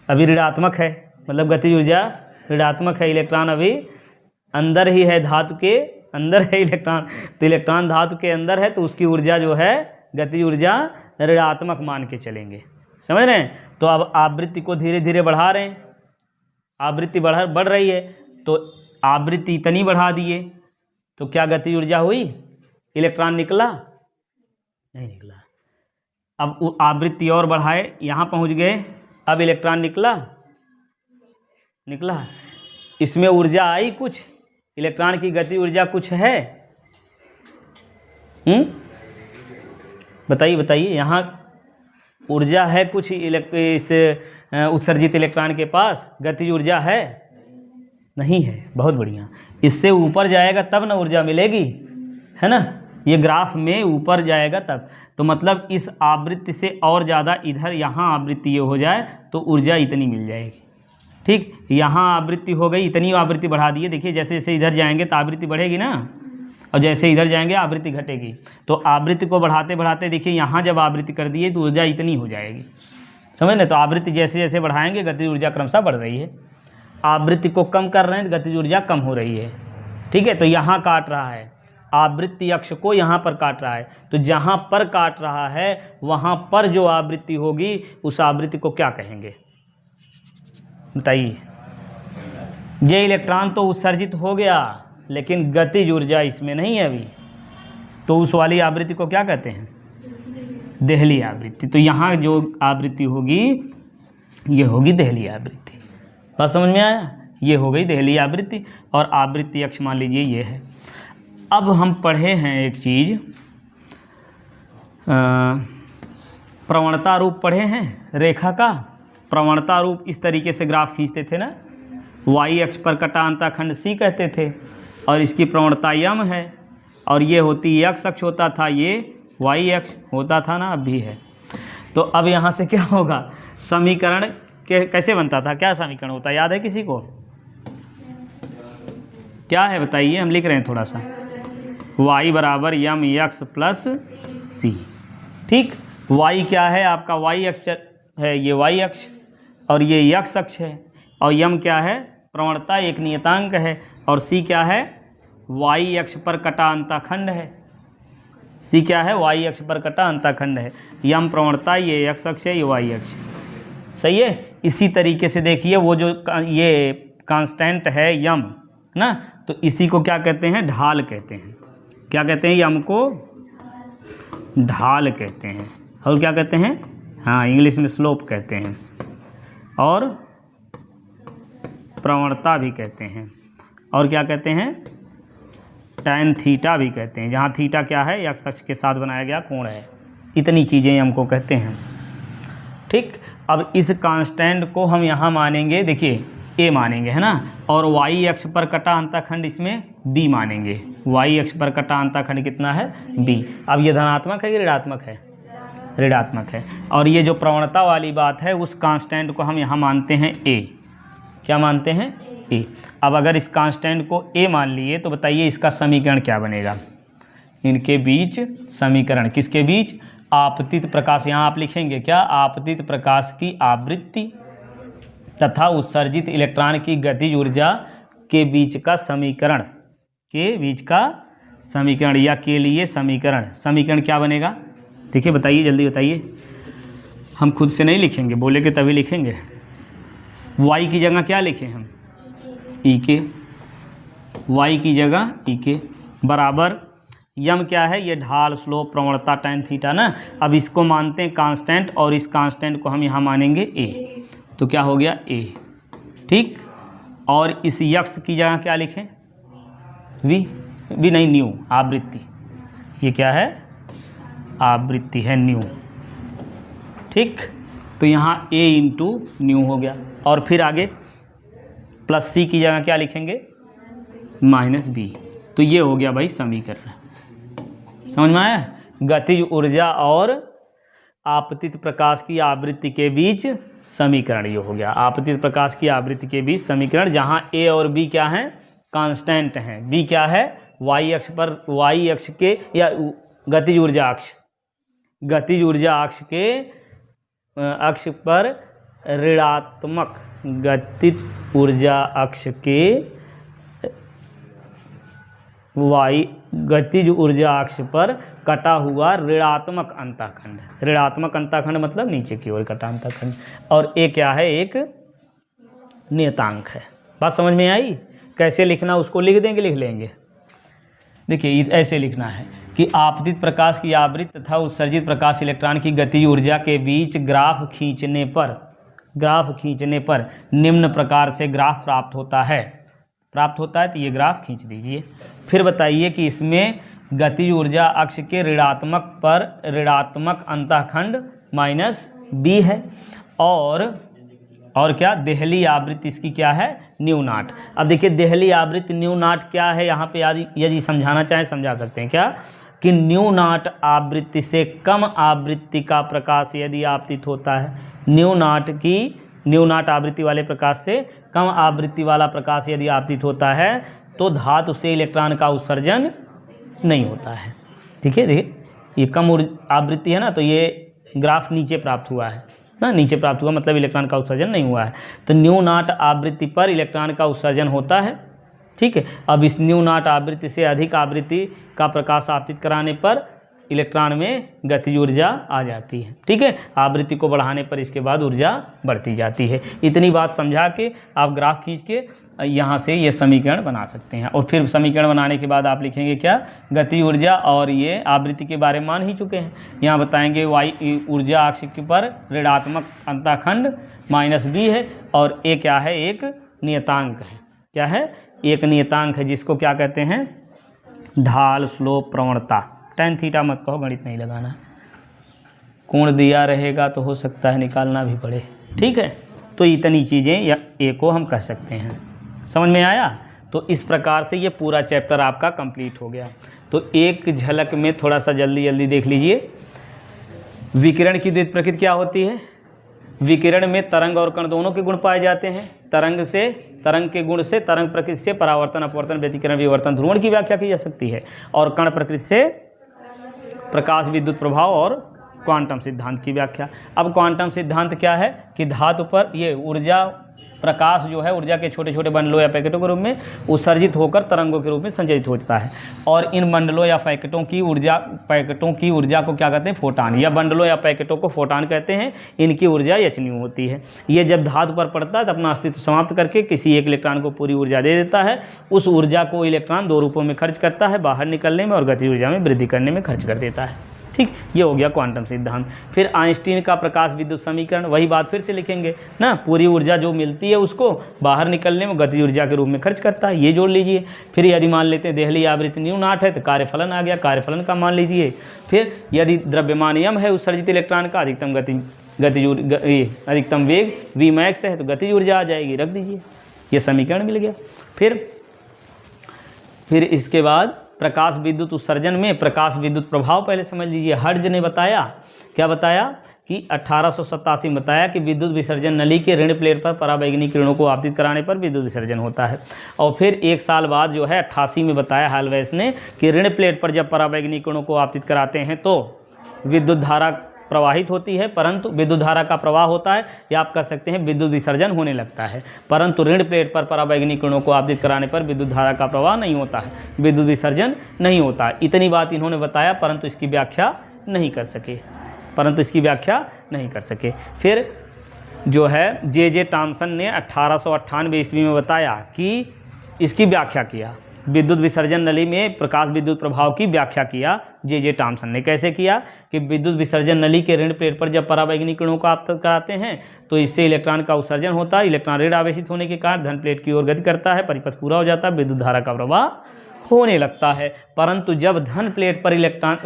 अभी ऋणात्मक है, मतलब गतिज ऊर्जा ऋणात्मक है। इलेक्ट्रॉन अभी अंदर ही है, धातु के अंदर है इलेक्ट्रॉन, तो इलेक्ट्रॉन धातु के अंदर है तो उसकी ऊर्जा जो है गतिज ऊर्जा ऋणात्मक मान के चलेंगे। समझ रहे हैं? तो अब आवृत्ति को धीरे धीरे बढ़ा रहे हैं, आवृत्ति बढ़ रही है, तो आवृत्ति इतनी बढ़ा दिए तो क्या गतिज ऊर्जा हुई? इलेक्ट्रॉन निकला? नहीं निकला। अब आवृत्ति और बढ़ाए, यहाँ पहुँच गए, अब इलेक्ट्रॉन निकला। इसमें ऊर्जा आई कुछ? इलेक्ट्रॉन की गति ऊर्जा कुछ है? बताइए यहाँ ऊर्जा है कुछ? इस उत्सर्जित इलेक्ट्रॉन के पास गतिज ऊर्जा है? नहीं है। बहुत बढ़िया। इससे ऊपर जाएगा तब ना ऊर्जा मिलेगी, है ना? ये ग्राफ में ऊपर जाएगा तब, तो मतलब इस आवृत्ति से और ज़्यादा इधर यहाँ आवृत्ति ये हो जाए तो ऊर्जा इतनी मिल जाएगी। ठीक, यहाँ आवृत्ति हो गई, इतनी आवृत्ति बढ़ा दिए। देखिए जैसे जैसे इधर जाएंगे तो आवृत्ति बढ़ेगी ना, और जैसे इधर जाएंगे आवृत्ति घटेगी। तो आवृत्ति को बढ़ाते बढ़ाते देखिए यहाँ जब आवृत्ति कर दिए तो ऊर्जा इतनी हो जाएगी। समझ लें? तो आवृत्ति जैसे जैसे बढ़ाएंगे गतिज ऊर्जा क्रमशः बढ़ रही है। आवृत्ति को कम कर रहे हैं तो गतिज ऊर्जा कम हो रही है। ठीक है, तो यहाँ काट रहा है, आवृत्ति अक्ष को यहाँ पर काट रहा है, तो जहाँ पर काट रहा है वहाँ पर जो आवृत्ति होगी उस आवृत्ति को क्या कहेंगे? बताइए। ये इलेक्ट्रॉन तो उत्सर्जित हो गया लेकिन गतिज ऊर्जा इसमें नहीं है अभी, तो उस वाली आवृत्ति को क्या कहते हैं? देहली आवृत्ति। तो यहाँ जो आवृत्ति होगी ये होगी देहली आवृत्ति। बात समझ में आया? ये हो गई देहली आवृत्ति, और आवृत्ति अक्ष मान लीजिए ये है। अब हम पढ़े हैं एक चीज़, प्रवणता रूप पढ़े हैं रेखा का। प्रवणता रूप इस तरीके से ग्राफ खींचते थे ना, वाई अक्ष पर कटा अंतःखंड सी कहते थे, और इसकी प्रवणता यम है, और ये होती एक्स अक्ष होता था, ये वाई अक्ष होता था ना, अब भी है। तो अब यहाँ से क्या होगा? समीकरण कैसे बनता था? क्या समीकरण होता है, याद है किसी को? क्या है बताइए, हम लिख रहे हैं थोड़ा सा। y बराबर यम एक्स प्लस सी। ठीक, y क्या है आपका? y अक्ष है, ये y अक्ष, और ये x अक्ष है, और यम क्या है? प्रवणता एक नियतांक है, और c क्या है? y अक्ष पर कटा अंतःखंड है। c क्या है? y अक्ष पर कटा अंतःखंड है। यम प्रवणता, ये x अक्ष है, ये y अक्ष। सही है। इसी तरीके से देखिए वो जो ये कांस्टेंट है यम ना, तो इसी को क्या कहते हैं? ढाल कहते हैं। क्या कहते हैं? यम को ढाल कहते हैं, और क्या कहते हैं? हाँ, इंग्लिश में स्लोप कहते हैं, और प्रवणता भी कहते हैं। और क्या कहते हैं, tan थीटा भी कहते हैं, जहाँ थीटा क्या है, एक्स अक्ष के साथ बनाया गया कोण है। इतनी चीज़ें हमको कहते हैं। ठीक, अब इस कांस्टेंट को हम यहाँ मानेंगे, देखिए a मानेंगे, है ना, और y अक्ष पर कटा अंतःखंड इसमें b मानेंगे। y अक्ष पर कटा अंतःखंड कितना है, b। अब ये धनात्मक है, ये ऋणात्मक है, ऋणात्मक है। और ये जो प्रवणता वाली बात है, उस कांस्टेंट को हम यहाँ मानते हैं a। क्या मानते हैं, a। अब अगर इस कांस्टेंट को a मान लिए तो बताइए इसका समीकरण क्या बनेगा, इनके बीच समीकरण, किसके बीच, आपतित प्रकाश, यहाँ आप लिखेंगे क्या, आपतित प्रकाश की आवृत्ति तथा उत्सर्जित इलेक्ट्रॉन की गतिज ऊर्जा के बीच का समीकरण, के बीच का समीकरण या के लिए समीकरण, समीकरण क्या बनेगा, देखिए बताइए, जल्दी बताइए। हम खुद से नहीं लिखेंगे, बोलेंगे तभी लिखेंगे। y की जगह क्या लिखें हम, ई के, y की जगह ई के, बराबर यम क्या है, ये ढाल, स्लोप, प्रवणता, tan थीटा ना। अब इसको मानते हैं कांस्टेंट और इस कांस्टेंट को हम यहाँ मानेंगे a, तो क्या हो गया a। ठीक, और इस यक्स की जगह क्या लिखें, v नहीं, न्यू, आवृत्ति, ये क्या है, आवृत्ति है, न्यू। ठीक, तो यहाँ a इंटू न्यू हो गया। और फिर आगे प्लस c की जगह क्या लिखेंगे, माइनस b। तो ये हो गया भाई समीकरण, समझ में आया। गतिज ऊर्जा और आपतित प्रकाश की आवृत्ति के बीच समीकरण ये हो गया, आपतित प्रकाश की आवृत्ति के बीच समीकरण, जहाँ a और b क्या हैं, कांस्टेंट हैं। b क्या है, y अक्ष पर, y अक्ष के या गतिज ऊर्जा अक्ष, गतिज ऊर्जा अक्ष के अक्ष पर ऋणात्मक, गतिज ऊर्जा अक्ष के y गतिज ऊर्जा अक्ष पर कटा हुआ ऋणात्मक अंतःखंड, ऋणात्मक अंतःखंड मतलब नीचे की ओर कटा अंतःखंड। और ए क्या है, एक नियतांक है। बात समझ में आई, कैसे लिखना उसको लिख देंगे, लिख लेंगे। देखिए ऐसे लिखना है कि आपतित प्रकाश की आवृत्ति तथा उत्सर्जित प्रकाश इलेक्ट्रॉन की गतिज ऊर्जा के बीच ग्राफ खींचने पर निम्न प्रकार से ग्राफ प्राप्त होता है, तो ये ग्राफ खींच दीजिए। फिर बताइए कि इसमें गतिज ऊर्जा अक्ष के ऋणात्मक पर ऋणात्मक अंतःखंड माइनस b है, और क्या, देहली आवृत्ति इसकी क्या है, न्यू नॉट। अब देखिए देहली आवृत्ति न्यू नॉट क्या है, यहाँ पे यदि समझाना चाहें समझा सकते हैं क्या, कि न्यू नॉट आवृत्ति से कम आवृत्ति का प्रकाश यदि आपतित होता है, न्यू नॉट आवृत्ति वाले प्रकाश से कम आवृत्ति वाला प्रकाश यदि आपतित होता है तो धातु से इलेक्ट्रॉन का उत्सर्जन नहीं होता है। ठीक है, देखिए ये कम आवृत्ति है ना, तो ये ग्राफ नीचे प्राप्त हुआ है ना, नीचे प्राप्त हुआ मतलब इलेक्ट्रॉन का उत्सर्जन नहीं हुआ है। तो न्यू नॉट आवृत्ति पर इलेक्ट्रॉन का उत्सर्जन होता है। ठीक है, अब इस न्यू नॉट आवृत्ति से अधिक आवृत्ति का प्रकाश आपतित कराने पर इलेक्ट्रॉन में गतिज ऊर्जा आ जाती है। ठीक है, आवृत्ति को बढ़ाने पर इसके बाद ऊर्जा बढ़ती जाती है। इतनी बात समझा के आप ग्राफ खींच के यहाँ से ये समीकरण बना सकते हैं। और फिर समीकरण बनाने के बाद आप लिखेंगे क्या, गतिज ऊर्जा और ये आवृत्ति के बारे में मान ही चुके हैं। यहाँ बताएंगे वाई ऊर्जा अक्ष पर ऋणात्मक अंतःखंड माइनस b है, और ए क्या है, एक नियतांक है। क्या है, एक नियतांक है, जिसको क्या कहते हैं, ढाल, स्लोप, प्रवणता। tan थीटा मत कहो, गणित नहीं लगाना, कोण दिया रहेगा तो हो सकता है निकालना भी पड़े। ठीक है, तो इतनी चीज़ें या ए को हम कह सकते हैं। समझ में आया। तो इस प्रकार से ये पूरा चैप्टर आपका कंप्लीट हो गया। तो एक झलक में थोड़ा सा जल्दी जल्दी देख लीजिए। विकिरण की द्वित प्रकृति क्या होती है। विकिरण में तरंग और कण दोनों के गुण पाए जाते हैं। तरंग के गुण से, तरंग प्रकृति से परावर्तन, अपवर्तन, व्यतिकरण, विवर्तन, ध्रुवण की व्याख्या की जा सकती है। और कण प्रकृति से प्रकाश, विद्युत प्रभाव और क्वांटम सिद्धांत की व्याख्या। अब क्वांटम सिद्धांत क्या है कि धातु पर ये ऊर्जा, प्रकाश जो है ऊर्जा के छोटे छोटे बंडलों या पैकेटों के रूप में उत्सर्जित होकर तरंगों के रूप में संचरित होता है। और इन बंडलों या पैकेटों की ऊर्जा को क्या कहते हैं, फोटान, या बंडलों या पैकेटों को फोटान कहते हैं। इनकी ऊर्जा एचन्यू होती है। ये जब धातु पर पड़ता है तो अपना अस्तित्व समाप्त करके किसी एक इलेक्ट्रॉन को पूरी ऊर्जा दे देता है। उस ऊर्जा को इलेक्ट्रॉन दो रूपों में खर्च करता है, बाहर निकलने में और गति ऊर्जा में वृद्धि करने में खर्च कर देता है। ठीक, ये हो गया क्वांटम सिद्धांत। फिर आइंस्टीन का प्रकाश विद्युत समीकरण, वही बात फिर से लिखेंगे ना, पूरी ऊर्जा जो मिलती है उसको बाहर निकलने में गतिज ऊर्जा के रूप में खर्च करता है, ये जोड़ लीजिए। फिर यदि मान लेते हैं देहली आवृत्ति न्यूनाट है तो कार्यफलन आ गया, कार्यफलन का मान लीजिए। फिर यदि द्रव्यमान m है उत्सर्जित इलेक्ट्रॉन का, अधिकतम वेग v मैक्स है तो गतिज ऊर्जा आ जाएगी, रख दीजिए, ये समीकरण मिल गया। फिर इसके बाद प्रकाश विद्युत उत्सर्जन में प्रकाश विद्युत प्रभाव पहले समझ लीजिए। हर्ज ने बताया, क्या बताया कि 1887 में बताया कि विद्युत विसर्जन नली के ऋण प्लेट पर पराबैंगनी किरणों को आपतित कराने पर विद्युत विसर्जन होता है। और फिर एक साल बाद जो है 88 में बताया हाल्वेस ने कि ऋण प्लेट पर जब पराबैंगनी किरणों को आपतित कराते हैं तो विद्युत धारा प्रवाहित होती है, परंतु विद्युत धारा का प्रवाह होता है, या आप कह सकते हैं विद्युत विसर्जन होने लगता है, परंतु ऋण प्लेट पर पराबैंगनी किरणों को आपतित कराने पर विद्युत धारा का प्रवाह नहीं होता है, विद्युत विसर्जन नहीं होता है। इतनी बात इन्होंने बताया, परंतु इसकी व्याख्या नहीं कर सके। फिर जो है जे टॉमसन ने 1898 ईस्वी में बताया कि इसकी व्याख्या किया, विद्युत विसर्जन नली में प्रकाश विद्युत प्रभाव की व्याख्या किया जे टॉमसन ने। कैसे किया कि विद्युत विसर्जन नली के ऋण प्लेट पर जब पराबैंगनी किरणों को आपतित कराते हैं तो इससे इलेक्ट्रॉन का उत्सर्जन होता है, इलेक्ट्रॉन ऋण आवेशित होने के कारण धन प्लेट की ओर गति करता है, परिपथ पूरा हो जाता है, विद्युत धारा का प्रवाह होने लगता है। परंतु जब धन प्लेट पर इलेक्ट्रॉन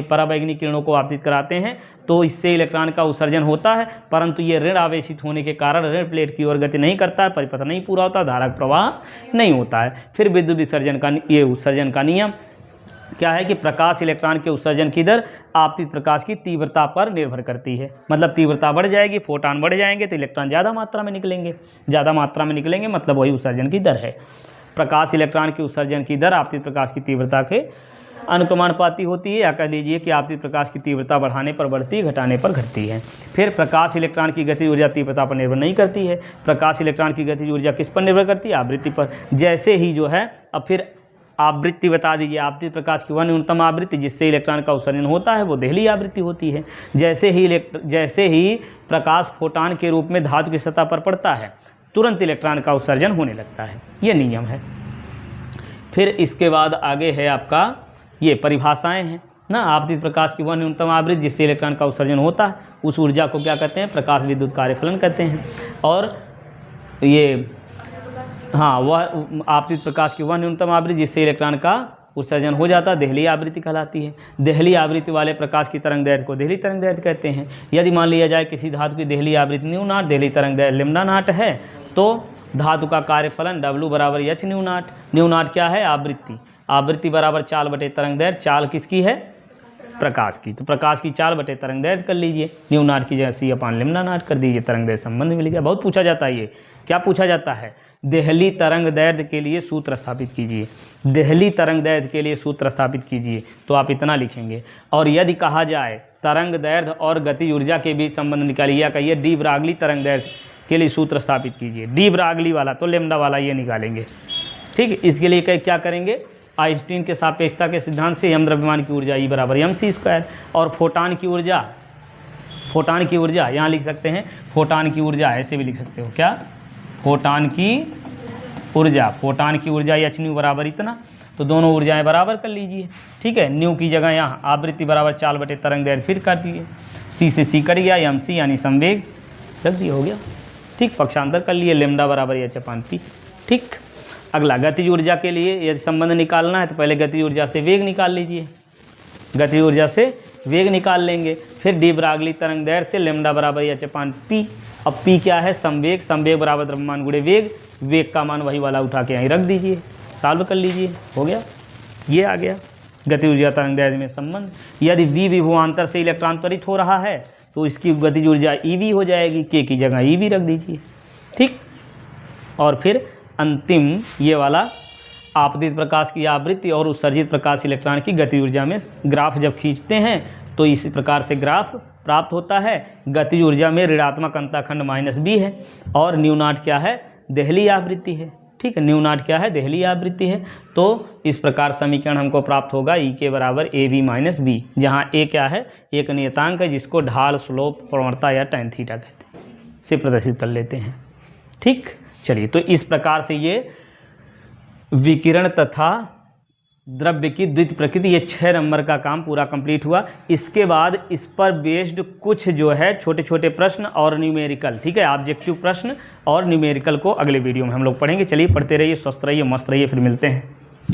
पराबैंगनी किरणों को आपतित कराते हैं तो इससे इलेक्ट्रॉन का उत्सर्जन होता है, परंतु ये ऋण आवेशित होने के कारण ऋण प्लेट की ओर गति नहीं करता है, परिपथ नहीं पूरा होता, धारा का प्रवाह नहीं होता है। फिर विद्युत विसर्जन का उत्सर्जन का नियम क्या है कि प्रकाश इलेक्ट्रॉन के उत्सर्जन की दर आपतित प्रकाश की तीव्रता पर निर्भर करती है। मतलब तीव्रता बढ़ जाएगी, फोटॉन बढ़ जाएंगे तो इलेक्ट्रॉन ज़्यादा मात्रा में निकलेंगे, मतलब वही उत्सर्जन की दर है। प्रकाश इलेक्ट्रॉन के उत्सर्जन की दर आपतित प्रकाश की तीव्रता के अनुक्रमानुपाती होती है, या कह लीजिए कि आपतित प्रकाश की तीव्रता बढ़ाने पर बढ़ती, घटाने पर घटती है। फिर प्रकाश इलेक्ट्रॉन की गतिज ऊर्जा तीव्रता पर निर्भर नहीं करती है। प्रकाश इलेक्ट्रॉन की गतिज ऊर्जा किस पर निर्भर करती है? आवृत्ति पर। जैसे ही जो है, अब फिर आवृत्ति बता दीजिए, आपतित प्रकाश की वह न्यूनतम आवृत्ति जिससे इलेक्ट्रॉन का उत्सर्जन होता है वो देहली आवृत्ति होती है। जैसे ही प्रकाश फोटॉन के रूप में धातु की सतह पर पड़ता है तुरंत इलेक्ट्रॉन का उत्सर्जन होने लगता है, ये नियम है। फिर इसके बाद आगे है आपका ये परिभाषाएं हैं ना, आपतित प्रकाश की वह न्यूनतम आवृत्ति जिससे इलेक्ट्रॉन का उत्सर्जन होता है उस ऊर्जा को क्या कहते हैं? प्रकाश विद्युत कार्यफलन कहते हैं। और ये वह आपतित प्रकाश की वह न्यूनतम आवृत्ति जिससे इलेक्ट्रॉन का उत्सर्जन हो जाता है देहली आवृत्ति कहलाती है। देहली आवृत्ति वाले प्रकाश की तरंग दैर्घ्य को देहली तरंग दैर्घ्य कहते हैं। यदि मान लिया जाए किसी धातु की देहली आवृत्ति न्यू नॉट, देहली तरंग दैर्घ्य लैम्डा नॉट है, तो धातु का कार्यफलन W बराबर H new not. New not क्या है? आवृत्ति बराबर चाल बटे तरंग दैर्घ्य। चाल किसकी है? प्रकाश की। तो प्रकाश की चाल बटे तरंग दैर्घ्य कर लीजिए, न्यू नॉट की जगह C/λ नॉट कर दीजिए, तरंग दैर्घ्य संबंध मिल गया। बहुत पूछा जाता है, ये क्या पूछा जाता है? देहली तरंग दैर्घ्य के लिए सूत्र स्थापित कीजिए, देहली तरंग दैर्घ्य के लिए सूत्र स्थापित कीजिए, तो आप इतना लिखेंगे। और यदि कहा जाए तरंग दैर्घ्य और गति ऊर्जा के बीच संबंध निकालिए, या कहिए डी ब्रागली तरंग दैर्घ्य के लिए सूत्र स्थापित कीजिए। डी ब्रागली वाला तो लैम्डा वाला ये निकालेंगे, ठीक है। इसके लिए क्या करेंगे? आइंस्टीन के सापेक्षता के सिद्धांत से m द्रव्यमान की ऊर्जा E बराबर mc², और फोटॉन की ऊर्जा यहाँ लिख सकते हैं, फोटॉन की ऊर्जा ऐसे भी लिख सकते हो, क्या? फोटॉन की ऊर्जा h न्यू बराबर इतना, तो दोनों ऊर्जाएं बराबर कर लीजिए, ठीक है। न्यू की जगह यहाँ आवृत्ति बराबर चाल बटे तरंग दैर्घ्य फिर कर दिए, c से c कट गया, mc यानी संवेग रख दिया, हो गया, ठीक। पक्षांतर कर लिए, लैम्डा बराबर h/p, ठीक। अगला गतिज ऊर्जा के लिए यदि संबंध निकालना है तो पहले गतिज ऊर्जा से वेग निकाल लीजिए, गतिज ऊर्जा से वेग निकाल लेंगे। फिर डी ब्रागली तरंग दैर्घ्य से लैम्डा बराबर h/p। अब p क्या है? संवेग बराबर द्रव्यमान गुणे वेग का मान वही वाला उठा के यहीं रख दीजिए, सॉल्व कर लीजिए, हो गया, ये आ गया गतिज ऊर्जा तरंग दैर्घ्य में संबंध। यदि v विभवांतर से इलेक्ट्रॉन त्वरित हो रहा है तो इसकी गतिज ऊर्जा EV हो जाएगी, k की जगह EV रख दीजिए, ठीक। और फिर अंतिम ये वाला आपतित प्रकाश की आवृत्ति और उत्सर्जित प्रकाश इलेक्ट्रॉन की गतिज ऊर्जा में ग्राफ जब खींचते हैं तो इस प्रकार से ग्राफ प्राप्त होता है। गतिज ऊर्जा में ऋणात्मक अंतःखंड -b है, और न्यू नॉट क्या है? देहली आवृत्ति है, ठीक है। न्यू नॉट क्या है? देहली आवृत्ति है। तो इस प्रकार समीकरण हमको प्राप्त होगा E के बराबर AV - B, जहाँ A क्या है? एक नियतांक है जिसको ढाल, स्लोप, प्रवणता या tan थीटा कहते हैं, से प्रदर्शित कर लेते हैं, ठीक। चलिए, तो इस प्रकार से ये विकिरण तथा द्रव्य की द्वित प्रकृति, ये 6 नंबर का काम पूरा कंप्लीट हुआ। इसके बाद इस पर बेस्ड कुछ जो है छोटे छोटे प्रश्न और न्यूमेरिकल, ठीक है, ऑब्जेक्टिव प्रश्न और न्यूमेरिकल को अगले वीडियो में हम लोग पढ़ेंगे। चलिए पढ़ते रहिए, स्वस्थ रहिए, मस्त रहिए, फिर मिलते हैं।